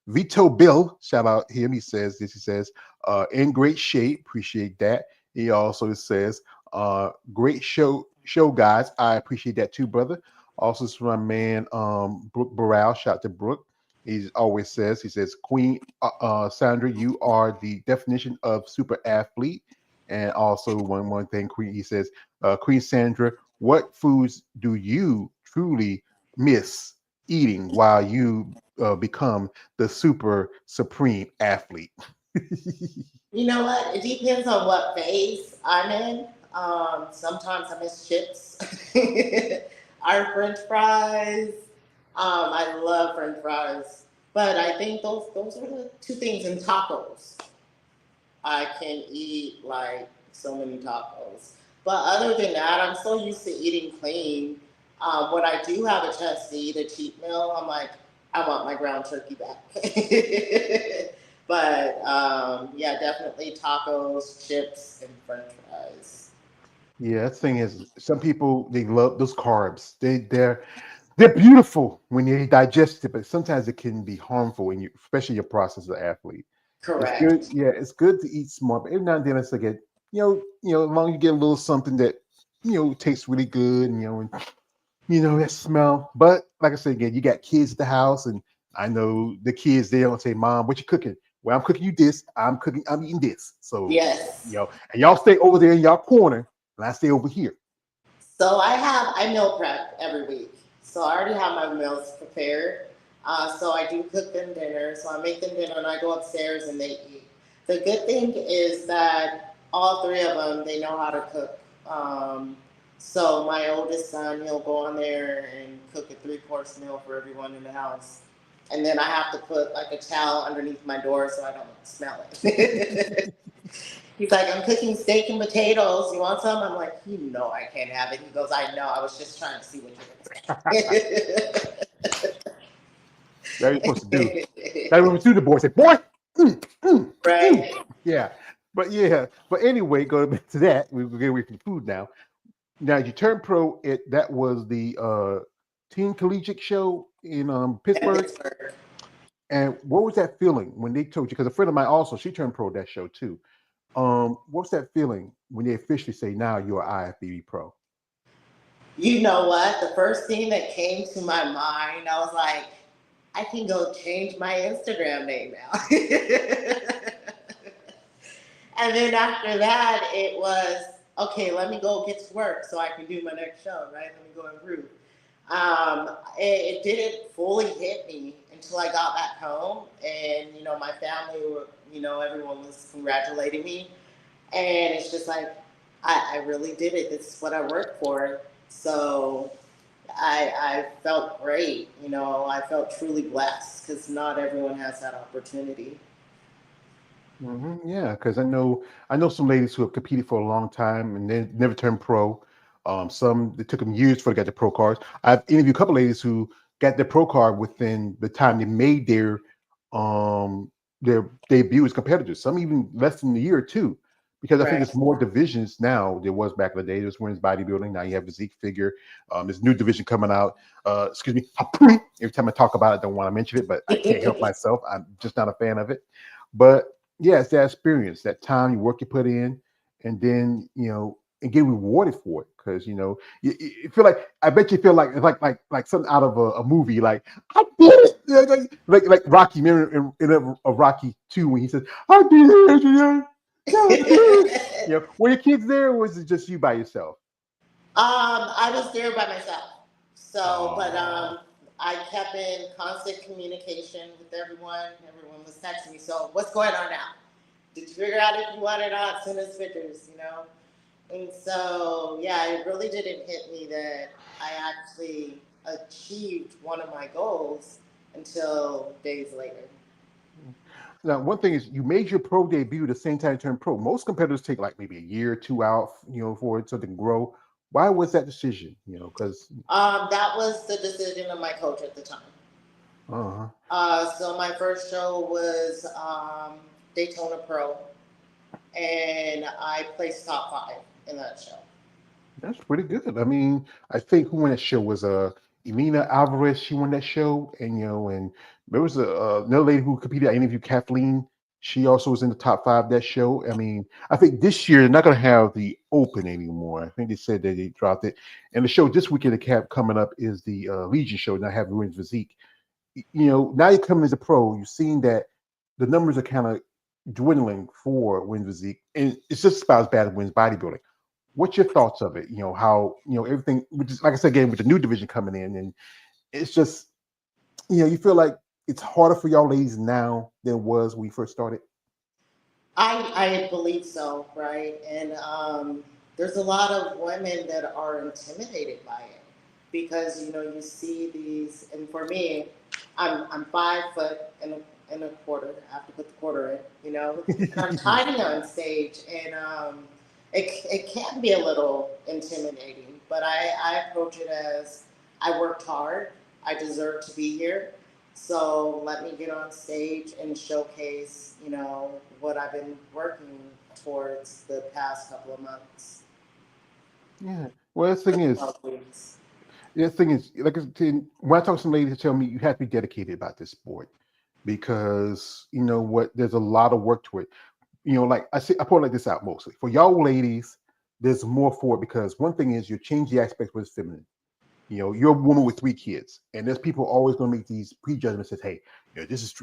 Vito Bill. Shout out him. He says this. He says, in great shape. Appreciate that. He also says, great show guys. I appreciate that too, brother. Also, it's my man, Brooke Burrell. Shout out to Brooke. He says, Queen Sandra, you are the definition of super athlete. And also one thing, Queen, he says, Queen Sandra, what foods do you truly miss eating while you become the super supreme athlete? You know what? It depends on what phase I'm in. Sometimes I miss chips. Our French fries. I love French fries. But I think those are the two things in tacos. I can eat like so many tacos. But other than that, I'm so used to eating clean. When I do have a chance to eat a cheat meal, I'm like, I want my ground turkey back. But yeah, definitely tacos, chips, and French fries. Yeah, that thing is, some people they love those carbs. They're beautiful when you digest it, but sometimes it can be harmful when you, especially your process as an athlete. It's good, Correct. yeah, it's good to eat smart, but every now and then it's like as long as you get a little something that tastes really good, and that smell. But like I said again, you got kids at the house, and I know the kids they don't say, "Mom, what you cooking?" Well, I'm cooking you this. I'm eating this. So Yes. and y'all stay over there in y'all corner, and I stay over here. So I meal prep every week. So I already have my meals prepared. So I do cook them dinner. So I make them dinner and I go upstairs and they eat. The good thing is that all three of them they know how to cook. So my oldest son he'll go on there and cook a 3-course meal for everyone in the house. And then I have to put like a towel underneath my door so I don't smell it. He's like, I'm cooking steak and potatoes. You want some? I'm like, I can't have it. He goes, I know. I was just trying to see what you're going to That you're supposed to do. say. That was through the boy said, "Boy, mm." Right. Yeah." But anyway, going back to that, we will get away from the food now. Now you turned pro. That was the teen collegiate show in And Pittsburgh. Pittsburgh. And what was that feeling when they told you? Because a friend of mine also she turned pro that show too. What's that feeling when they officially say now you're IFBB pro? You know what? The first thing that came to my mind, I was like, I can go change my Instagram name now. And then after that, it was, okay, let me go get to work so I can do my next show, right? Let me go improve. It didn't fully hit me until I got back home, and my family were, everyone was congratulating me, and it's just like I really did it. This is what I worked for. So I felt great. I felt truly blessed because not everyone has that opportunity. Yeah, because I know some ladies who have competed for a long time and they never turned pro. Some it took them years before they got the pro cards. I've interviewed a couple ladies who got their pro card within the time they made their debut as competitors. Some even less than a year or two, because I think Right. it's more divisions now than there was back in the day. There's women's bodybuilding. Now you have physique figure. There's a new division coming out. Excuse me. Every time I talk about it, I don't want to mention it, but I can't help myself. I'm just not a fan of it. But yeah, it's that experience, that time, you work you put in, and then and get rewarded for it because you feel like I bet you feel like it's like something out of a movie. Like I did it, like Rocky. Remember in a Rocky 2 when he says I did it, I did it. Were your kids there, or was it just you by yourself? I was there by myself. So, but Oh, I kept in constant communication with everyone. Everyone was texting me. So what's going on now? Did you figure out if you want it or not? Send us pictures, you know? And so, yeah, it really didn't hit me that I actually achieved one of my goals until days later. Now, one thing is you made your pro debut the same time you turned pro. Most competitors take like maybe a year or two out, for it so they can grow. Why was that decision? Because That was the decision of my coach at the time. uh So my first show was Daytona Pro, and I placed top 5 in that show. that's pretty good. I mean, I think who won that show was Elena Alvarez. She won that show, and and there was another lady who competed. I interviewed Kathleen. She also was in the top 5 of that show. I mean, I think this year they're not going to have the Open anymore. I think they said that they dropped it. And the show this weekend that have coming up is the Legion show. Now have Women's Physique. Now you're coming as a pro. You've seen that the numbers are kind of dwindling for Women's Physique, and it's just about as bad as Women's Bodybuilding. What's your thoughts of it? How everything, which is like I said again with the new division coming in, and it's just you feel like it's harder for y'all ladies now than it was when we first started. I believe so, right? And there's a lot of women that are intimidated by it because you see these, and for me, I'm 5 foot and a quarter. I have to put the quarter in, and I'm tiny on stage, and it can be a little intimidating, but I approach it as I worked hard, I deserve to be here. So let me get on stage and showcase, what I've been working towards the past couple of months. Yeah. Well, the thing is, like when I talk to some ladies, they tell me you have to be dedicated about this sport because what, there's a lot of work to it. Like I point like this out mostly for y'all ladies. There's more for it because one thing is you change the aspect what's feminine. You're a woman with 3 kids, and there's people always going to make these prejudgments. Says, hey,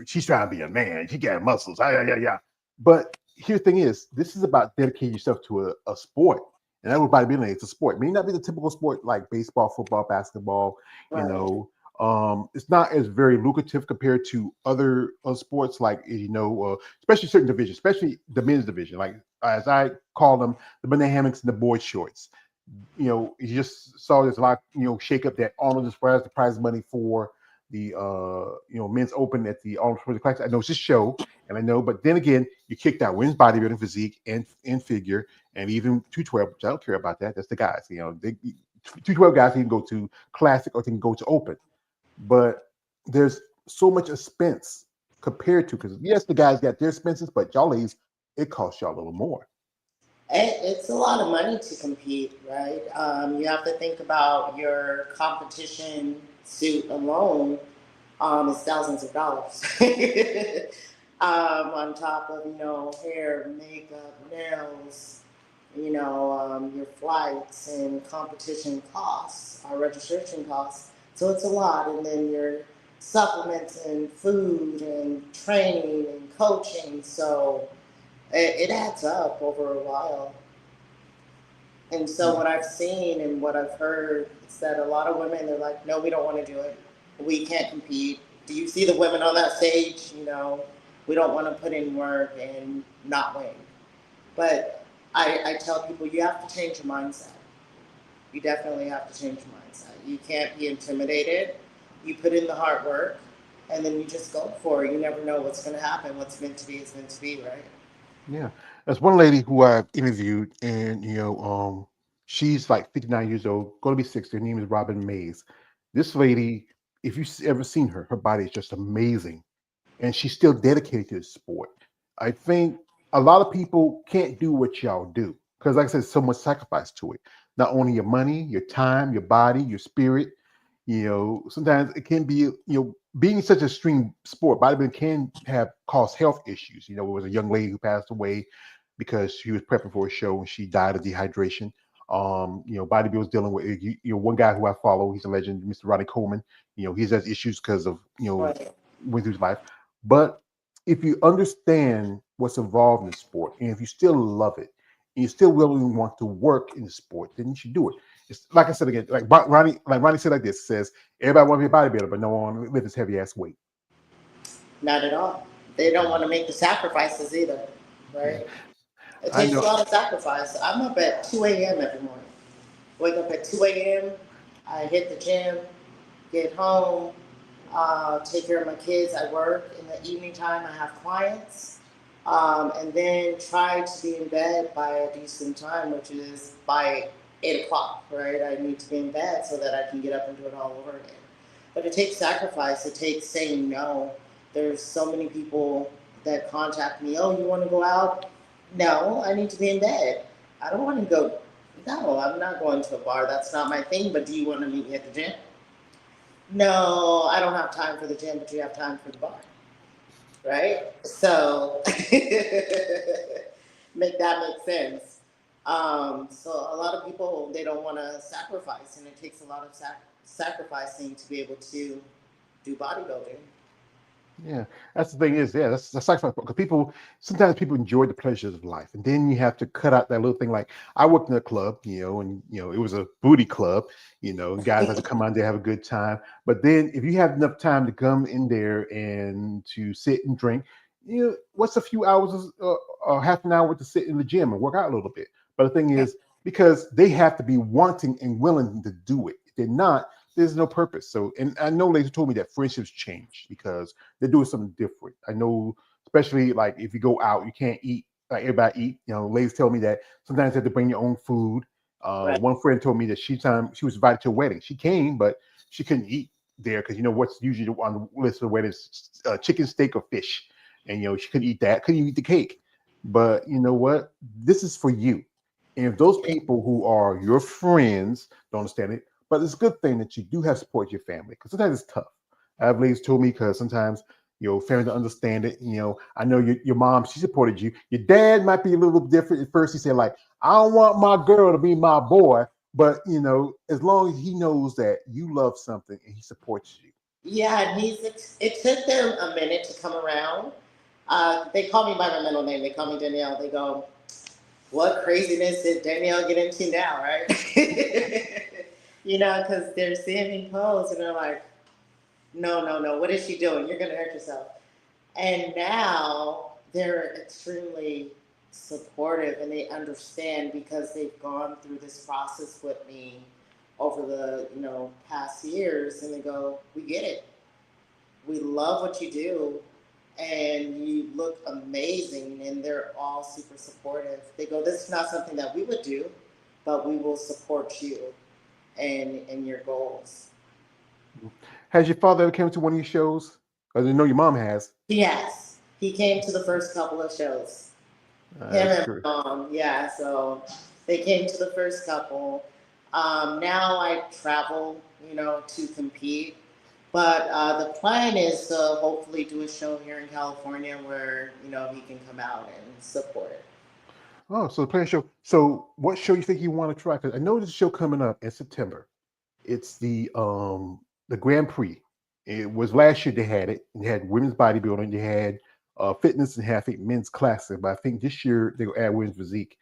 she's trying to be a man. She got muscles. Yeah, yeah, yeah. But here the thing is, this is about dedicating yourself to a sport, and that's what bodybuilding is. It's a sport. It may not be the typical sport like baseball, football, basketball. You Right. know, it's not as very lucrative compared to other sports, like especially certain divisions, especially the men's division, like as I call them, the banana hammocks and the boy shorts. You just saw there's a lot, shake up that Arnold just prize the prize money for the men's open at the Arnold Sports Classic. I know it's a show, and I know, but then again, you kicked out women's bodybuilding, physique, and figure, and even 212, which I don't care about that. That's the guys. 212 guys can go to classic or can go to open, but there's so much expense compared to because yes, the guys got their expenses, but y'all ladies, it costs y'all a little more. It's a lot of money to compete, right? You have to think about your competition suit alone is thousands of dollars. On top of, hair, makeup, nails, your flights and competition costs, registration costs. So it's a lot. And then your supplements and food and training and coaching. So it adds up over a while. And so what I've seen and what I've heard is that a lot of women, they're like, no, we don't want to do it. We can't compete. Do you see the women on that stage? We don't want to put in work and not win. But I tell people you have to change your mindset. You definitely have to change your mindset. You can't be intimidated. You put in the hard work and then you just go for it. You never know what's going to happen. What's meant to be is meant to be, right? Yeah, there's one lady who I've interviewed, and she's like 59 years old, going to be 60. Her name is Robin Mays. This lady, if you've ever seen her, her body is just amazing, and she's still dedicated to the sport. I think a lot of people can't do what y'all do because, like I said, so much sacrifice to it. Not only your money, your time, your body, your spirit. Sometimes it can be, being such a extreme sport, bodybuilding can have cause health issues. There was a young lady who passed away because she was prepping for a show and she died of dehydration. Bodybuilders dealing with one guy who I follow, he's a legend, Mr. Ronnie Coleman. He has issues because of Right. went through his life. But if you understand what's involved in the sport, and if you still love it, and you still really want to work in the sport, then you should do it. It's like I said again, like Ronnie said like this, says everybody want to be a bodybuilder, but no one lift this heavy ass weight. Not at all. They don't want to make the sacrifices either, Yeah, right? It I takes a know. lot of sacrifice. I'm up at 2 a.m. every morning. Wake up at 2 a.m. I hit the gym, get home, take care of my kids. I work in the evening time. I have clients, and then try to be in bed by a decent time, which is by 8 o'clock. Right? I need to be in bed so that I can get up and do it all over again. But it takes sacrifice. It takes saying no. There's so many people that contact me. Oh, you want to go out? No, I need to be in bed. I don't want to go. No, I'm not going to a bar. That's not my thing. But do you want to meet me at the gym? No, I don't have time for the gym, but you have time for the bar, right? So make that make sense. So a lot of people they don't want to sacrifice, and it takes a lot of sacrificing to be able to do bodybuilding. Yeah, that's the thing is, yeah, that's like because people sometimes people enjoy the pleasures of life, and then you have to cut out that little thing. Like I worked in a club, and it was a booty club, and guys had to come out there have a good time. But then if you have enough time to come in there and to sit and drink, what's a few hours or half an hour to sit in the gym and work out a little bit. But the thing is, because they have to be wanting and willing to do it. If they're not, there's no purpose. So, and I know ladies told me that friendships change because they're doing something different. I know, especially like if you go out, you can't eat like everybody eat. Ladies tell me that sometimes you have to bring your own food. Right. One friend told me that she was invited to a wedding. She came, but she couldn't eat there because what's usually on the list of weddings, chicken, steak, or fish, and she couldn't eat that. Couldn't eat the cake. But you know what? This is for you. And if those people who are your friends don't understand it, but it's a good thing that you do have support your family because sometimes it's tough. I have ladies told me because sometimes family don't understand it. I know your mom, she supported you. Your dad might be a little different at first. He said like, I don't want my girl to be my boy, but as long as he knows that you love something and he supports you. Yeah, and it took them a minute to come around. They call me by my middle name. They call me Danielle. They go, what craziness did Danielle get into now, right? Because they're seeing me pose and they're like, no, no, no, what is she doing? You're going to hurt yourself. And now they're extremely supportive and they understand because they've gone through this process with me over the past years, and they go, we get it, we love what you do, and you look amazing. And they're all super supportive. They go, this is not something that we would do, but we will support you and your goals. Has your father ever came to one of your shows? I didn't know your mom has. Yes, he came to the first couple of shows. Him That's and true. my mom, yeah. So they came to the first couple. Now I travel, to compete. But the plan is to hopefully do a show here in California where he can come out and support it. Oh, so the plan show. So what show you think you want to try? Because I know there's a show coming up in September. It's the Grand Prix. It was last year they had it. They had women's bodybuilding. They had fitness and I think men's classic. But I think this year they will add women's physique.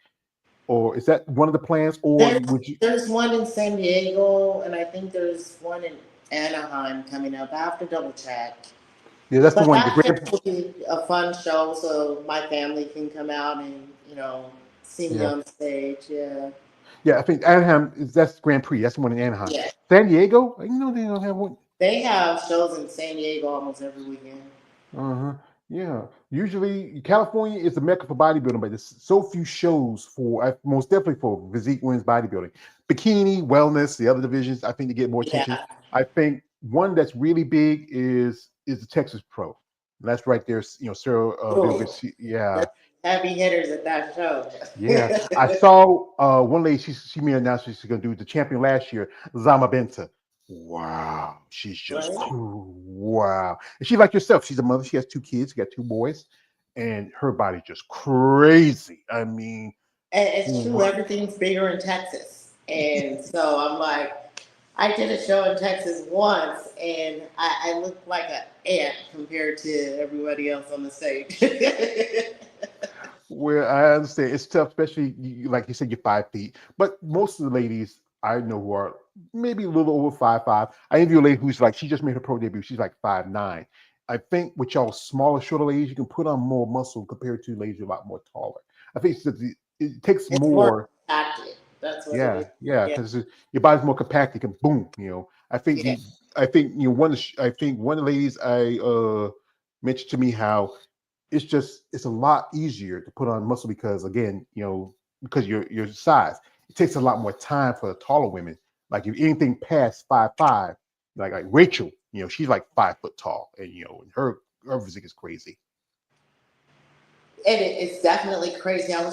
Or is that one of the plans? Or There's would you? there's one in San Diego, and I think there's one in Anaheim coming up. I have to double check. Yeah, that's the But one. The that should Grand. be a fun show, so my family can come out and see me Yeah, on stage. Yeah, yeah. I think Anaheim that's Grand Prix. That's the one in Anaheim. yeah. San Diego. They don't have one. They have shows in San Diego almost every weekend. Uh-huh. Yeah. Usually California is the mecca for bodybuilding, but there's so few shows for most definitely for physique women's bodybuilding. Bikini, wellness, the other divisions, I think they get more attention. Yeah, I think one that's really big is the Texas Pro. And that's right there, Sarah ooh, Vilbis. Yeah. there's heavy hitters at that show. Yeah. I saw one lady, she made an announcement she's gonna do the champion last year, Zama Benta. Wow, she's just Right? cool. Wow. And she's like yourself. She's a mother. She has two kids. She got two boys, and her body just crazy. I mean, And it's true, wow. everything's bigger in Texas. And so I'm like, I did a show in Texas once, and I looked like an ant compared to everybody else on the stage. Where I understand it's tough, especially like you said, you're 5 feet. But most of the ladies, I know who are maybe a little over 5'5". I interviewed a lady who's like, she just made her pro debut. She's like 5'9". I think with y'all smaller, shorter ladies, you can put on more muscle compared to ladies who are a lot more taller. I think it's that it takes It's more more. active. That's what it is. Yeah, yeah, Yeah. because your body's more compact. You can boom. I think Yeah. I think one of the ladies I mentioned to me how it's a lot easier to put on muscle because again, because your size, it takes a lot more time for the taller women. Like if anything past 5'5", like Rachel, she's like 5 foot tall, and her physique is crazy. And it's definitely crazy. I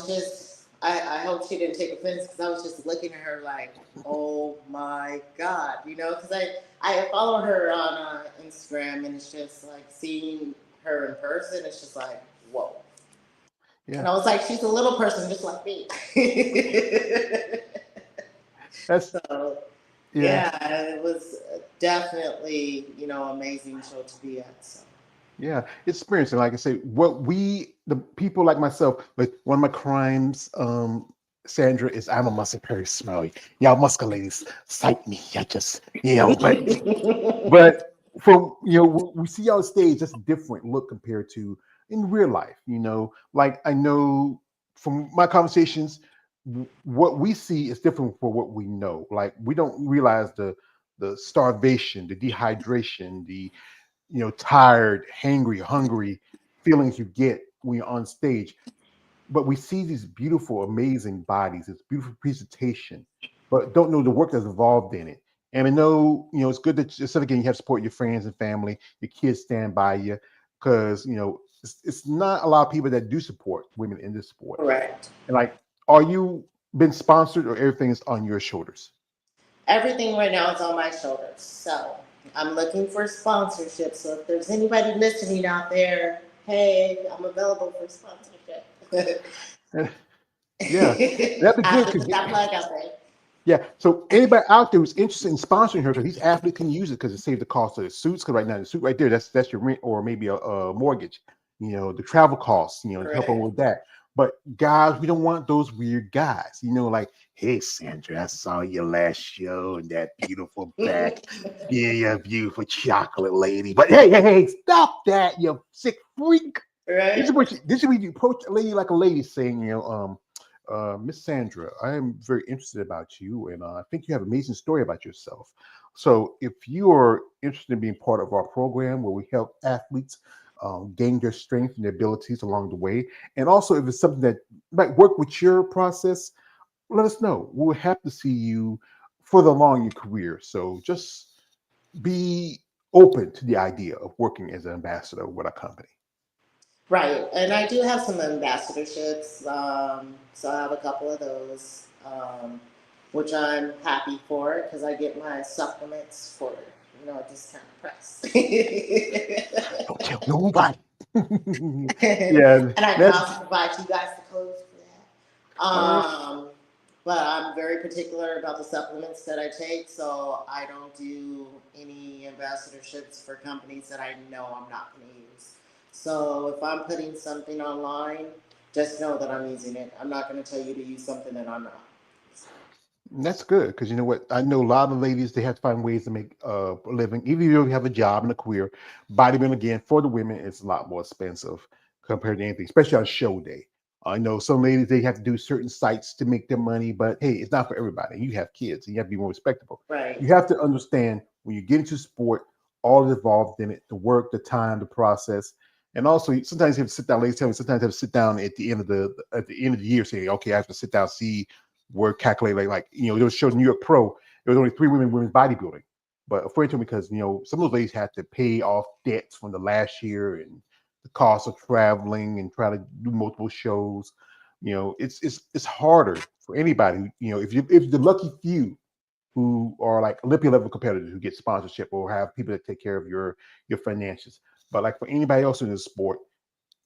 hope she didn't take offense because I was just looking at her like, oh my God, because I follow her on Instagram and it's just like seeing her in person, it's just like, whoa. Yeah, And I was like, she's a little person just like me. that's So, yeah. yeah, it was definitely, amazing show to be at. So. Yeah, it's experiencing. Like I say, the people like myself, like one of my crimes, Sandra, is I'm a muscle very smelly. Y'all muscle ladies cite me. I just, but from we see y'all on stage, that's a different look compared to in real life. Like I know from my conversations, what we see is different for what we know. Like we don't realize the starvation, the dehydration, the tired, hangry, hungry feelings you get when you're on stage. But we see these beautiful, amazing bodies, this beautiful presentation, but don't know the work that's involved in it. And I know, it's good that instead again you have to support your friends and family, your kids stand by you, because it's not a lot of people that do support women in this sport. Correct. And like, are you been sponsored or everything is on your shoulders? Everything right now is on my shoulders. So I'm looking for sponsorship. So if there's anybody listening out there, hey, I'm available for sponsorship. Yeah, that'd be I good have to because put that plug out there. yeah. So anybody out there who's interested in sponsoring her, because these athletes can use it because it saves the cost of the suits. Because right now the suit right there, that's your rent or maybe a mortgage. The travel costs. Help them Correct. with that. But guys, we don't want those weird guys. Like, hey Sandra, I saw your last show and that beautiful back. Yeah, you're a beautiful chocolate lady. But hey, stop that, you sick freak. This is Right? what you approach a lady like a lady saying, Miss Sandra, I am very interested about you, and I think you have an amazing story about yourself. So, if you are interested in being part of our program where we help athletes gain their strength and their abilities along the way, and also if it's something that might work with your process, let us know. We'll have to see you further along your career. So, just be open to the idea of working as an ambassador with a company. Right. And I do have some ambassadorships. So I have a couple of those, which I'm happy for because I get my supplements for, a discount price. Don't tell nobody. And Yeah, I can that's also provide you guys the codes for that. all right. But I'm very particular about the supplements that I take, so I don't do any ambassadorships for companies that I know I'm not going to use. So if I'm putting something online, just know that I'm using it. I'm not going to tell you to use something that I'm not. That's good because you know what? I know a lot of ladies they have to find ways to make a living, even if you don't have a job and a career. Bodybuilding again for the women is a lot more expensive compared to anything, especially on show day. I know some ladies they have to do certain sites to make their money, but hey, it's not for everybody. You have kids and you have to be more respectable. Right. You have to understand when you get into sport, all involved in it, the work, the time, the process. And also sometimes you have to sit down, ladies tell me sometimes you have to sit down at the end of the year saying, okay, I have to sit down, see were calculated like there was a show New York Pro. There was only 3 women in women's bodybuilding, but afraid to because some of those ladies had to pay off debts from the last year and the cost of traveling and try to do multiple shows. It's harder for anybody who if the lucky few who are like Olympia level competitors who get sponsorship or have people that take care of your finances. But like for anybody else in the sport,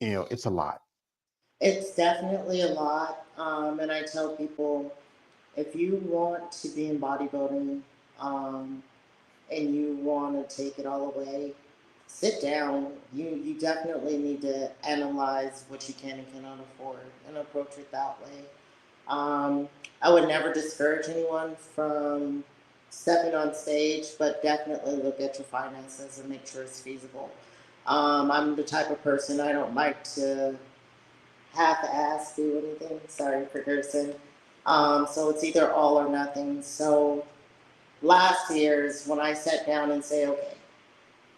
it's a lot. It's definitely a lot. And I tell people if you want to be in bodybuilding, um, and you want to take it all away, sit down. You definitely need to analyze what you can and cannot afford and approach it that way. I would never discourage anyone from stepping on stage, but definitely look at your finances and make sure it's feasible. I'm the type of person I don't like to half-ass do anything. Sorry for cursing. So it's either all or nothing. So last year's when I sat down and say, okay,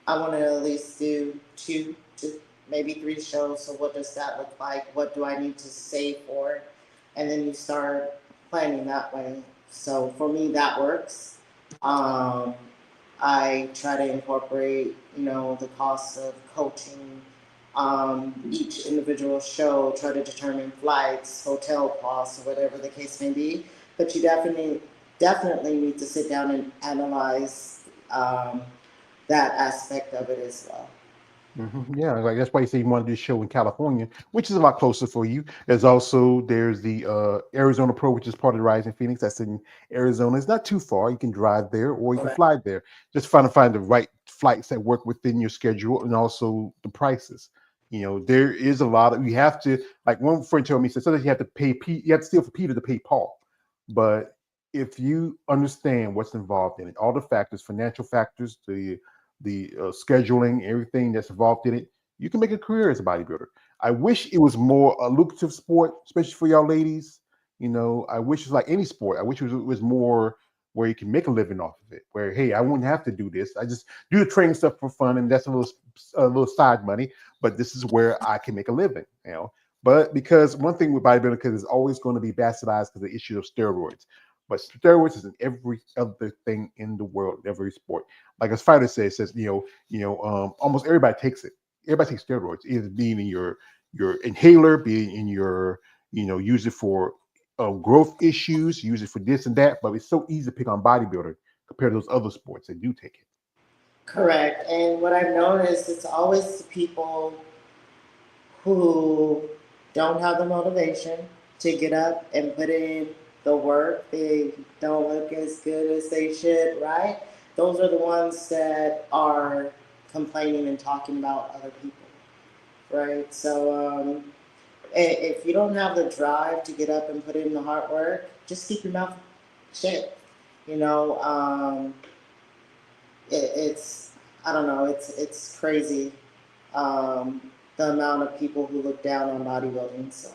I want to at least do 2 to maybe 3 shows. So what does that look like? What do I need to save for? And then you start planning that way. So for me, that works. Um, I try to incorporate, the costs of coaching, each individual show, try to determine flights, hotel costs, or whatever the case may be. But you definitely need to sit down and analyze that aspect of it as well. Yeah, like that's why you say you want to do a show in California, which is a lot closer for you. There's the Arizona Pro, which is part of the Rising Phoenix. That's in Arizona. It's not too far. You can drive there or you can Correct. fly there. Just find the right flights that work within your schedule and also the prices. There is a lot of you have to like one friend told me said sometimes you have to pay you have to steal for Peter to pay Paul. But if you understand what's involved in it, all the factors, financial factors, the scheduling, everything that's involved in it, you can make a career as a bodybuilder. I wish it was more a lucrative sport, especially for y'all ladies. I wish it's like any sport. I wish it was more where you can make a living off of it. Where hey, I wouldn't have to do this. I just do the training stuff for fun, and that's a little side money. But this is where I can make a living. But because one thing with bodybuilding, because it's always going to be bastardized because of the issue of steroids. But steroids is in every other thing in the world, every sport. Like as fighter says, almost everybody takes it. Everybody takes steroids, either being in your inhaler, being in your, use it for growth issues, use it for this and that. But it's so easy to pick on bodybuilder compared to those other sports that do take it. Correct. And what I've noticed, it's always the people who don't have the motivation to get up and put in the work. They don't look as good as they should, right? Those are the ones that are complaining and talking about other people, right? So if you don't have the drive to get up and put in the hard work, just keep your mouth shut. You know, it's I don't know, it's crazy, the amount of people who look down on bodybuilding. So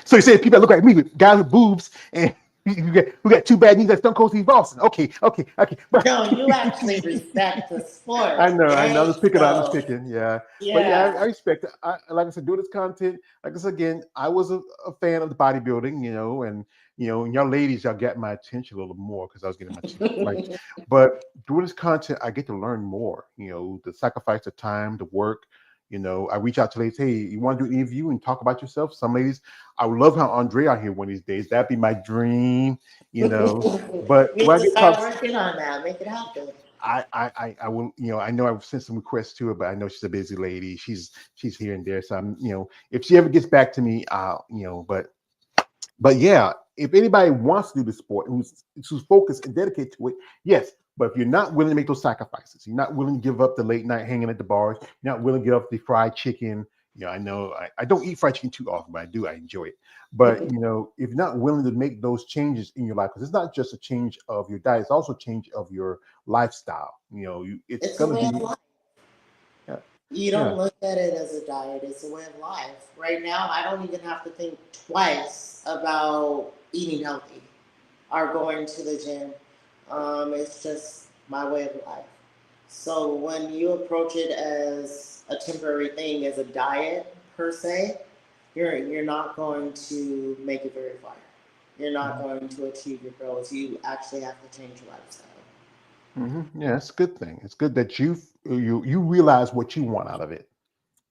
So you say people that look like me with guys with boobs and who got two bad knees like Stone Cold Steve Austin. Okay. But no, you actually respect the sport. I know. I'm Okay, just picking. I'm just so picking. Yeah, but yeah, I yeah. respect it. Like I said, doing this content. Like I said again, I was a fan of the bodybuilding, and and y'all ladies, y'all got my attention a little more because I was getting my like. But doing this content, I get to learn more. The sacrifice, the time, the work. I reach out to ladies. Hey, you want to do an interview and talk about yourself? Some ladies, I would love how Andre out here one of these days. That'd be my dream. But We when have I to get to talk start working on that, make it happen. I will, I know I've sent some requests to her, but I know she's a busy lady. She's here and there. So I'm, if she ever gets back to me, I'll, but yeah, if anybody wants to do the sport who's focused and dedicated to it, yes. But if you're not willing to make those sacrifices, you're not willing to give up the late night hanging at the bars, you're not willing to give up the fried chicken. I know I don't eat fried chicken too often, but I do. I enjoy it. But if you're not willing to make those changes in your life, because it's not just a change of your diet, it's also a change of your lifestyle. It's It's a gonna way of be life. yeah, You yeah. don't look at it as a diet, it's a way of life. Right now, I don't even have to think twice about eating healthy or going to the gym. It's just my way of life. So when you approach it as a temporary thing, as a diet per se, you're not going to make it very far. You're not going to achieve your goals. You actually have to change your lifestyle. Yeah, it's a good thing. It's good that you realize what you want out of it.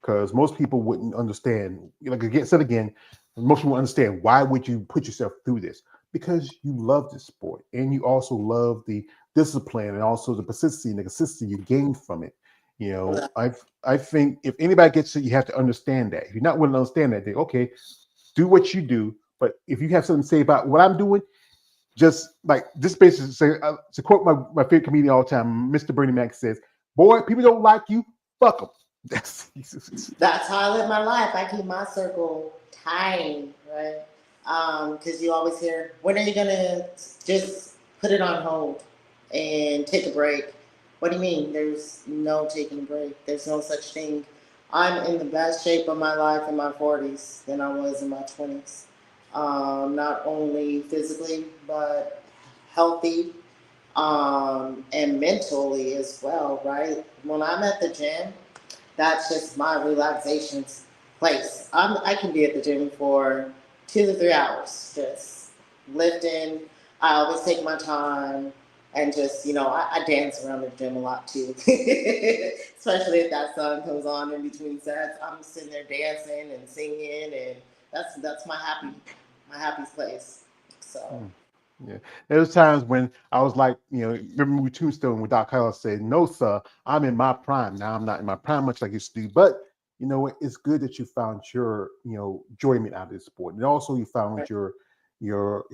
Because most people wouldn't understand. Like again, said again, most people understand why would you put yourself through this? Because you love this sport and you also love the discipline and also the persistency and the consistency you gain from it. I think if anybody gets it, you have to understand that. If you're not willing to understand that, then okay, do what you do. But if you have something to say about what I'm doing, just like this basically say to quote my favorite comedian all the time, Mr. Bernie Mac says, "Boy, people don't like you, fuck them." That's That's how I live my life. I keep my circle tiny, right? Because you always hear, when are you gonna just put it on hold and take a break? What do you mean? There's no taking a break. There's no such thing. I'm in the best shape of my life in my 40s than I was in my 20s. Not only physically, but healthy, and mentally as well, right? When I'm at the gym, that's just my relaxation place. I can be at the gym for 2 to 3 hours, just lifting. I always take my time and just, I dance around the gym a lot too. Especially if that sun comes on in between sets. I'm sitting there dancing and singing, and that's my happy place. So Mm. Yeah. There was times when I was like, remember we Tombstone when Doc Hollis said, "No, sir, I'm in my prime. Now I'm not in my prime much like I used to do." But you know what? It's good that you found your, enjoyment out of this sport. And also you found your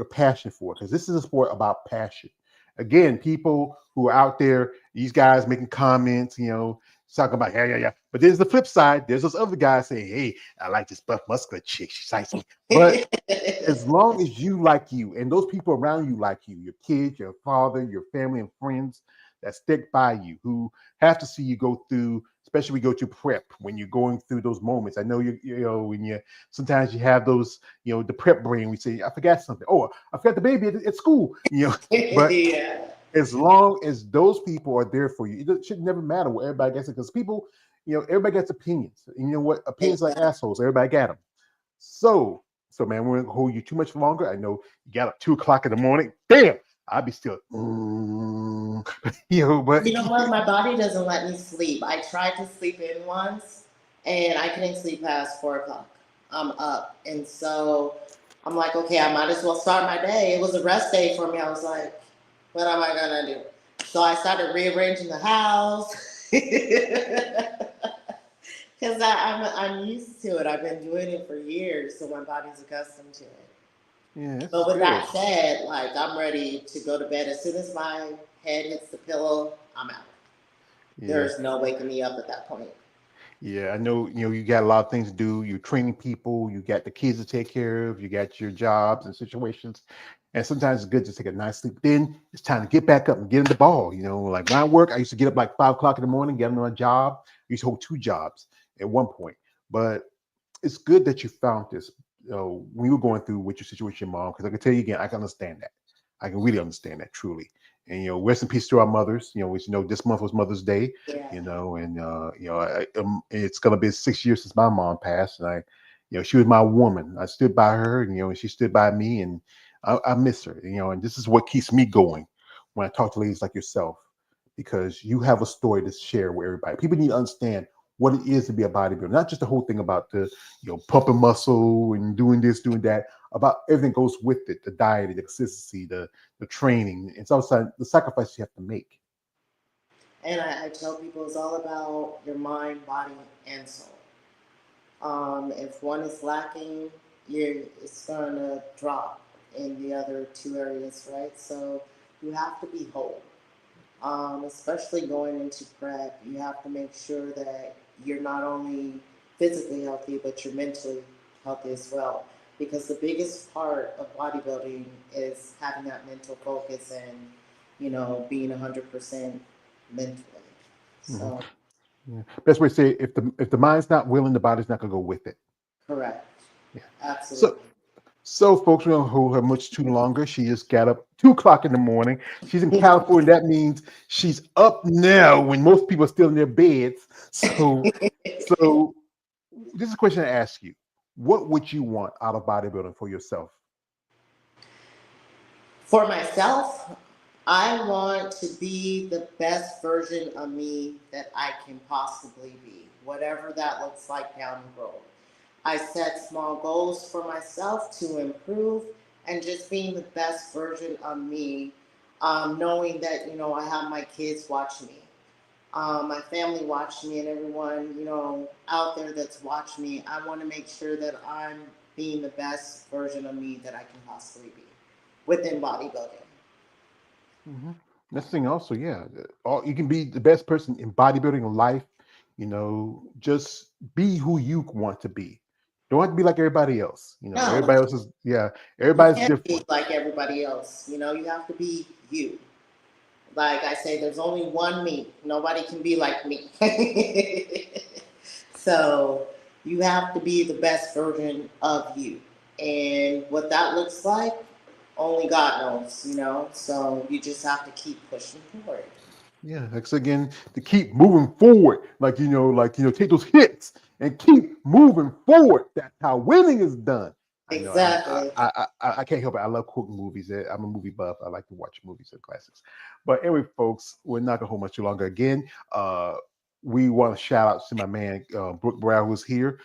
passion for it. Because this is a sport about passion. Again, people who are out there, these guys making comments, talking about, yeah, yeah, yeah. But there's the flip side. There's those other guys saying, "Hey, I like this buff muscular chick. She excites me." But as long as you like you and those people around you like you, your kids, your father, your family and friends that stick by you, who have to see you go through, especially we go to prep when you're going through those moments. I know when you sometimes you have those, the prep brain, we say, I forgot something. Oh, I forgot the baby at school, but yeah. as long as those people are there for you, it should never matter what everybody gets, because people, everybody gets opinions. And you know what? Opinions like assholes. Everybody got them. So man, we're gonna hold you too much longer. I know you got up 2 o'clock in the morning. Damn, I'll be still, but You know what? My body doesn't let me sleep. I tried to sleep in once, and I couldn't sleep past 4 o'clock. I'm up, and so I'm like, okay, I might as well start my day. It was a rest day for me. I was like, what am I gonna do? So I started rearranging the house because I'm used to it. I've been doing it for years, so my body's accustomed to it. yeah, this But is with good. that said, like I'm ready to go to bed. As soon as my head hits the pillow, I'm out. Yeah. There's no waking me up at that point. Yeah, I know, you got a lot of things to do. You're training people, you got the kids to take care of, you got your jobs and situations. And sometimes it's good to take a nice sleep. Then it's time to get back up and get in the ball. Like when I work, I used to get up like 5 o'clock in the morning, get on a job. I used to hold 2 jobs at one point. But it's good that you found this, when you were going through with your situation, mom, because I can tell you again, I can understand that. I can really understand that truly. And rest in peace to our mothers. Which this month was Mother's Day. Yeah. And it's gonna be 6 years since my mom passed, and she was my woman. I stood by her, and she stood by me, and I miss her. And this is what keeps me going when I talk to ladies like yourself, because you have a story to share with everybody. People need to understand what it is to be a bodybuilder, not just the whole thing about the pumping muscle and doing this, doing that, about everything goes with it, the diet, the consistency, the training. It's also the sacrifice you have to make. And I tell people it's all about your mind, body, and soul. If one is lacking, it's going to drop in the other two areas, right? So you have to be whole. Especially going into prep, you have to make sure that you're not only physically healthy, but you're mentally healthy as well. Because the biggest part of bodybuilding is having that mental focus and, being 100% mentally. Mhm. So, Yeah. Best way to say it, if the mind's not willing, the body's not gonna go with it. correct. Yeah. So Absolutely. so folks, we don't hold her much too longer. She just got up 2 o'clock in the morning. She's in California. That means she's up now when most people are still in their beds. So this is a question I ask you. What would you want out of bodybuilding for yourself? For myself, I want to be the best version of me that I can possibly be, whatever that looks like down the road. I set small goals for myself to improve and just being the best version of me, knowing that, I have my kids watching me, my family watching me, and everyone, out there that's watching me. I want to make sure that I'm being the best version of me that I can possibly be within bodybuilding. Mm-hmm. Next thing also, yeah, you can be the best person in bodybuilding life. Just be who you want to be. Don't have to be like everybody else. You know, No, everybody else is you everybody's can't be different. like everybody else. You know, you have to be you. Like I say, there's only one me. Nobody can be like me. So you have to be the best version of you. And what that looks like, only God knows, you know? So you just have to keep pushing forward. Yeah, that's again to keep moving forward. Take those hits and keep moving forward. That's how winning is done. I know. Exactly. I can't help it. I love quoting movies. I'm a movie buff. I like to watch movies and classics. But anyway, folks, we're not gonna hold much too longer. Again, we want to shout out to my man Brooke Brown, who's here.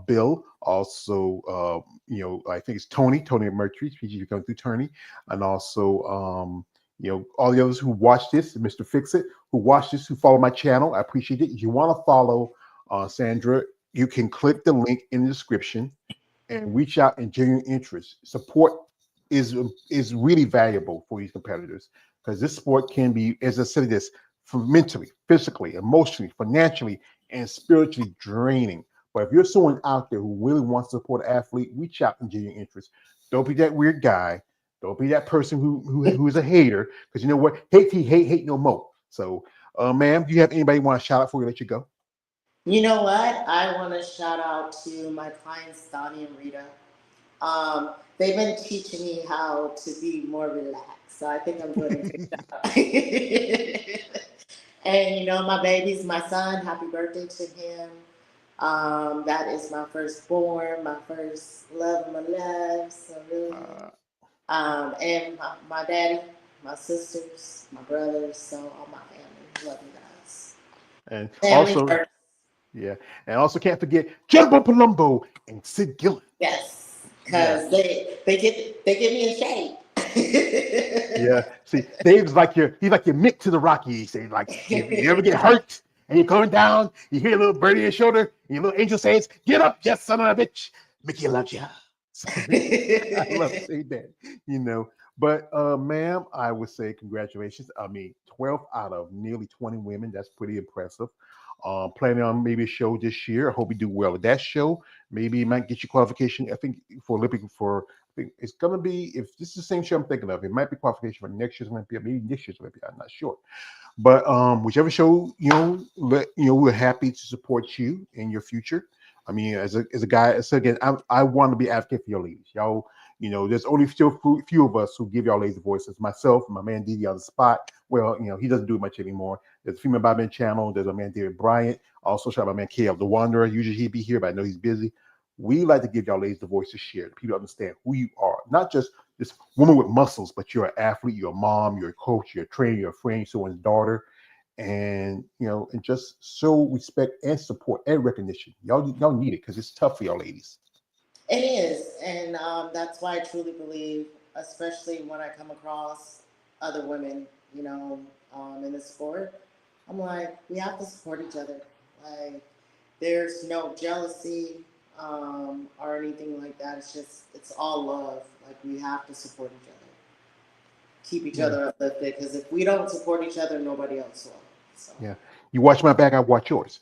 Bill, also, I think it's Tony at Mercury. PG coming through Tony, and also. All the others who watch this, Mr. Fix It, who watch this, who follow my channel, I appreciate it. If you want to follow Sandra, you can click the link in the description and reach out in genuine interest. Support is really valuable for these competitors because this sport can be, as I said, this mentally, physically, emotionally, financially, and spiritually draining. But if you're someone out there who really wants to support an athlete, reach out in genuine interest. Don't be that weird guy. Don't be that person who's a hater, because you know what? Hate no more. So, ma'am, do you have anybody you want to shout out before we let you go? You know what? I want to shout out to my clients, Donnie and Rita. They've been teaching me how to be more relaxed. So I think I'm doing a good job. And you know, my baby's my son. Happy birthday to him. That is my firstborn, my first love of my life. So really, Uh, and my daddy, my sisters, my brothers, so all my family. Love you guys. and Family also, first. yeah, and also can't forget Jumbo Palumbo and Sid Gillen. Yes, Yeah, because they get me in shape. yeah. See, Dave's like he's like your Mick to the Rockies. He's like, if you ever get hurt and you're coming down, you hear a little birdie in your shoulder, and your little angel says, "Get up, yes, son of a bitch. Mickey loves you." So, I love saying that, you know. But ma'am, I would say congratulations. I mean, 12 out of nearly 20 women. That's pretty impressive. Planning on maybe a show this year. I hope you do well at that show. Maybe it might get you qualification. I think for Olympic for I think it's gonna be if this is the same show I'm thinking of, it might be qualification for next year's Olympia, maybe this year's Olympia. I'm not sure. But whichever show we're happy to support you in your future. I mean, as a guy, so again, I want to be advocate for your ladies, y'all. There's only still few of us who give y'all lazy voices. Myself, my man Didi on the spot. Well, he doesn't do it much anymore. There's a female Bodybuilding channel. There's a man David Bryant. Also, shout out my man KL the Wanderer. Usually he'd be here, but I know he's busy. We like to give y'all ladies the voice to share. People understand who you are, not just this woman with muscles, but you're an athlete, you're a mom, you're a coach, you're a trainer, you're a friend, someone's daughter, and and just show respect and support and recognition. Y'all need it because it's tough for y'all ladies. It is, and that's why I truly believe, especially when I come across other women, in the sport, I'm like, we have to support each other. Like, there's no jealousy or anything like that. It's all love. Like, we have to support each other, keep each Yeah, other uplifted, because if we don't support each other, nobody else will. So, yeah. You watch my back, I watch yours.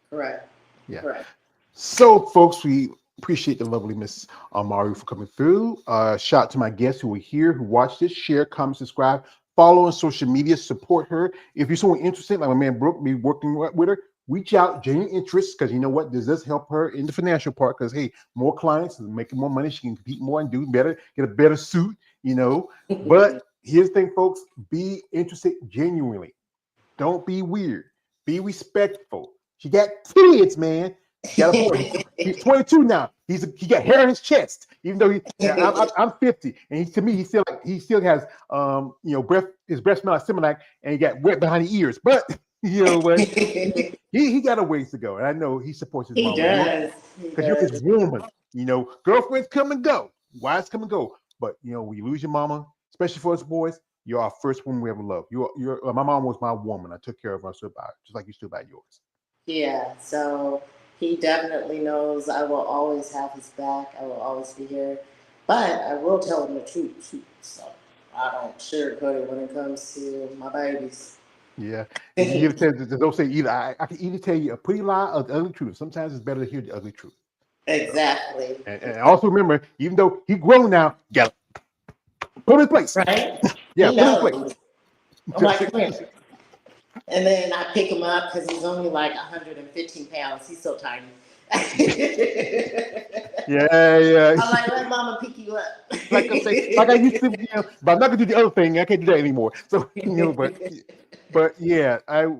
correct, Yeah. correct. So, folks, we appreciate the lovely Miss Amaro for coming through. Shout out to my guests who are here, who watch this, share, comment, subscribe, follow on social media, support her. If you're someone interested, like my man Brooke, be working with her, reach out, genuine interest, because you know what? This does help her in the financial part, because, hey, more clients, making more money, she can compete more and do better, get a better suit. But here's the thing, folks, be interested genuinely. Don't be weird. Be respectful. She got kids, man. She got a boy. He's 22 now. He got hair in his chest. Even though I'm 50, and to me he still has breath. His breath smells like Similac, and he got wet behind the ears. But what he got a ways to go, and I know he supports his He mama does. He because you're his does. woman. Girlfriends come and go, wives come and go, but when you lose your mama, especially for us boys, you're our first woman we ever loved. My mom was my woman. I took care of her, stood by her, just like you stood by yours. Yeah, so he definitely knows I will always have his back. I will always be here. But I will tell him the truth, too. So I don't sugarcoat it when it comes to my babies. Yeah, you tell, don't say either. I can either tell you a pretty lie or the ugly truth. Sometimes it's better to hear the ugly truth. Exactly. And also remember, even though he's grown now, you gotta put him in place. Right? Yeah, He put him in place. knows. I'm like, come here. And then I pick him up because he's only like 115 pounds. He's so tiny. Yeah. I'm like, let mama pick you up. Like I say, like I used to, but I'm not gonna do the other thing. I can't do that anymore. So but yeah,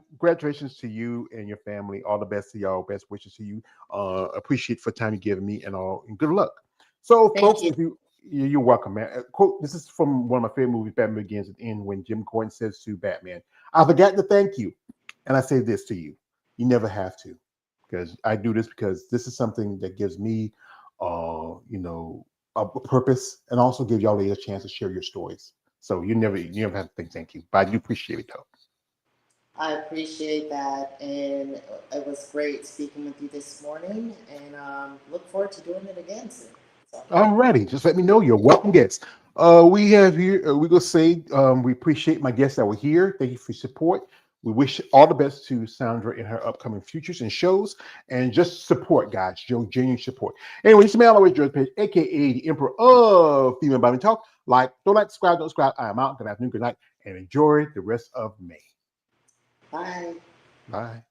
congratulations to you and your family. All the best to y'all. Best wishes to you. Appreciate for time you giving me and all, and good luck. So, Thank folks, you. if you're welcome, man. Quote: This is from one of my favorite movies, Batman Begins, at the end when Jim Gordon says to Batman, "I forgot to thank you," and I say this to you: you never have to, because I do this because this is something that gives me, you know, a purpose, and also give y'all a chance to share your stories. So you never have to think thank you, but I do appreciate it though. I appreciate that. And it was great speaking with you this morning. And look forward to doing it again soon. So, Alrighty, just let me know. You're welcome guests. We have here. We gonna say we appreciate my guests that were here. Thank you for your support. We wish all the best to Sandra in her upcoming futures and shows, and just support, guys. Genuine support. Anyway, this is man always George Page, aka the Emperor of Female Body Talk. Don't like, subscribe, don't subscribe. I am out. Good afternoon, good night, and enjoy the rest of May. bye. Bye.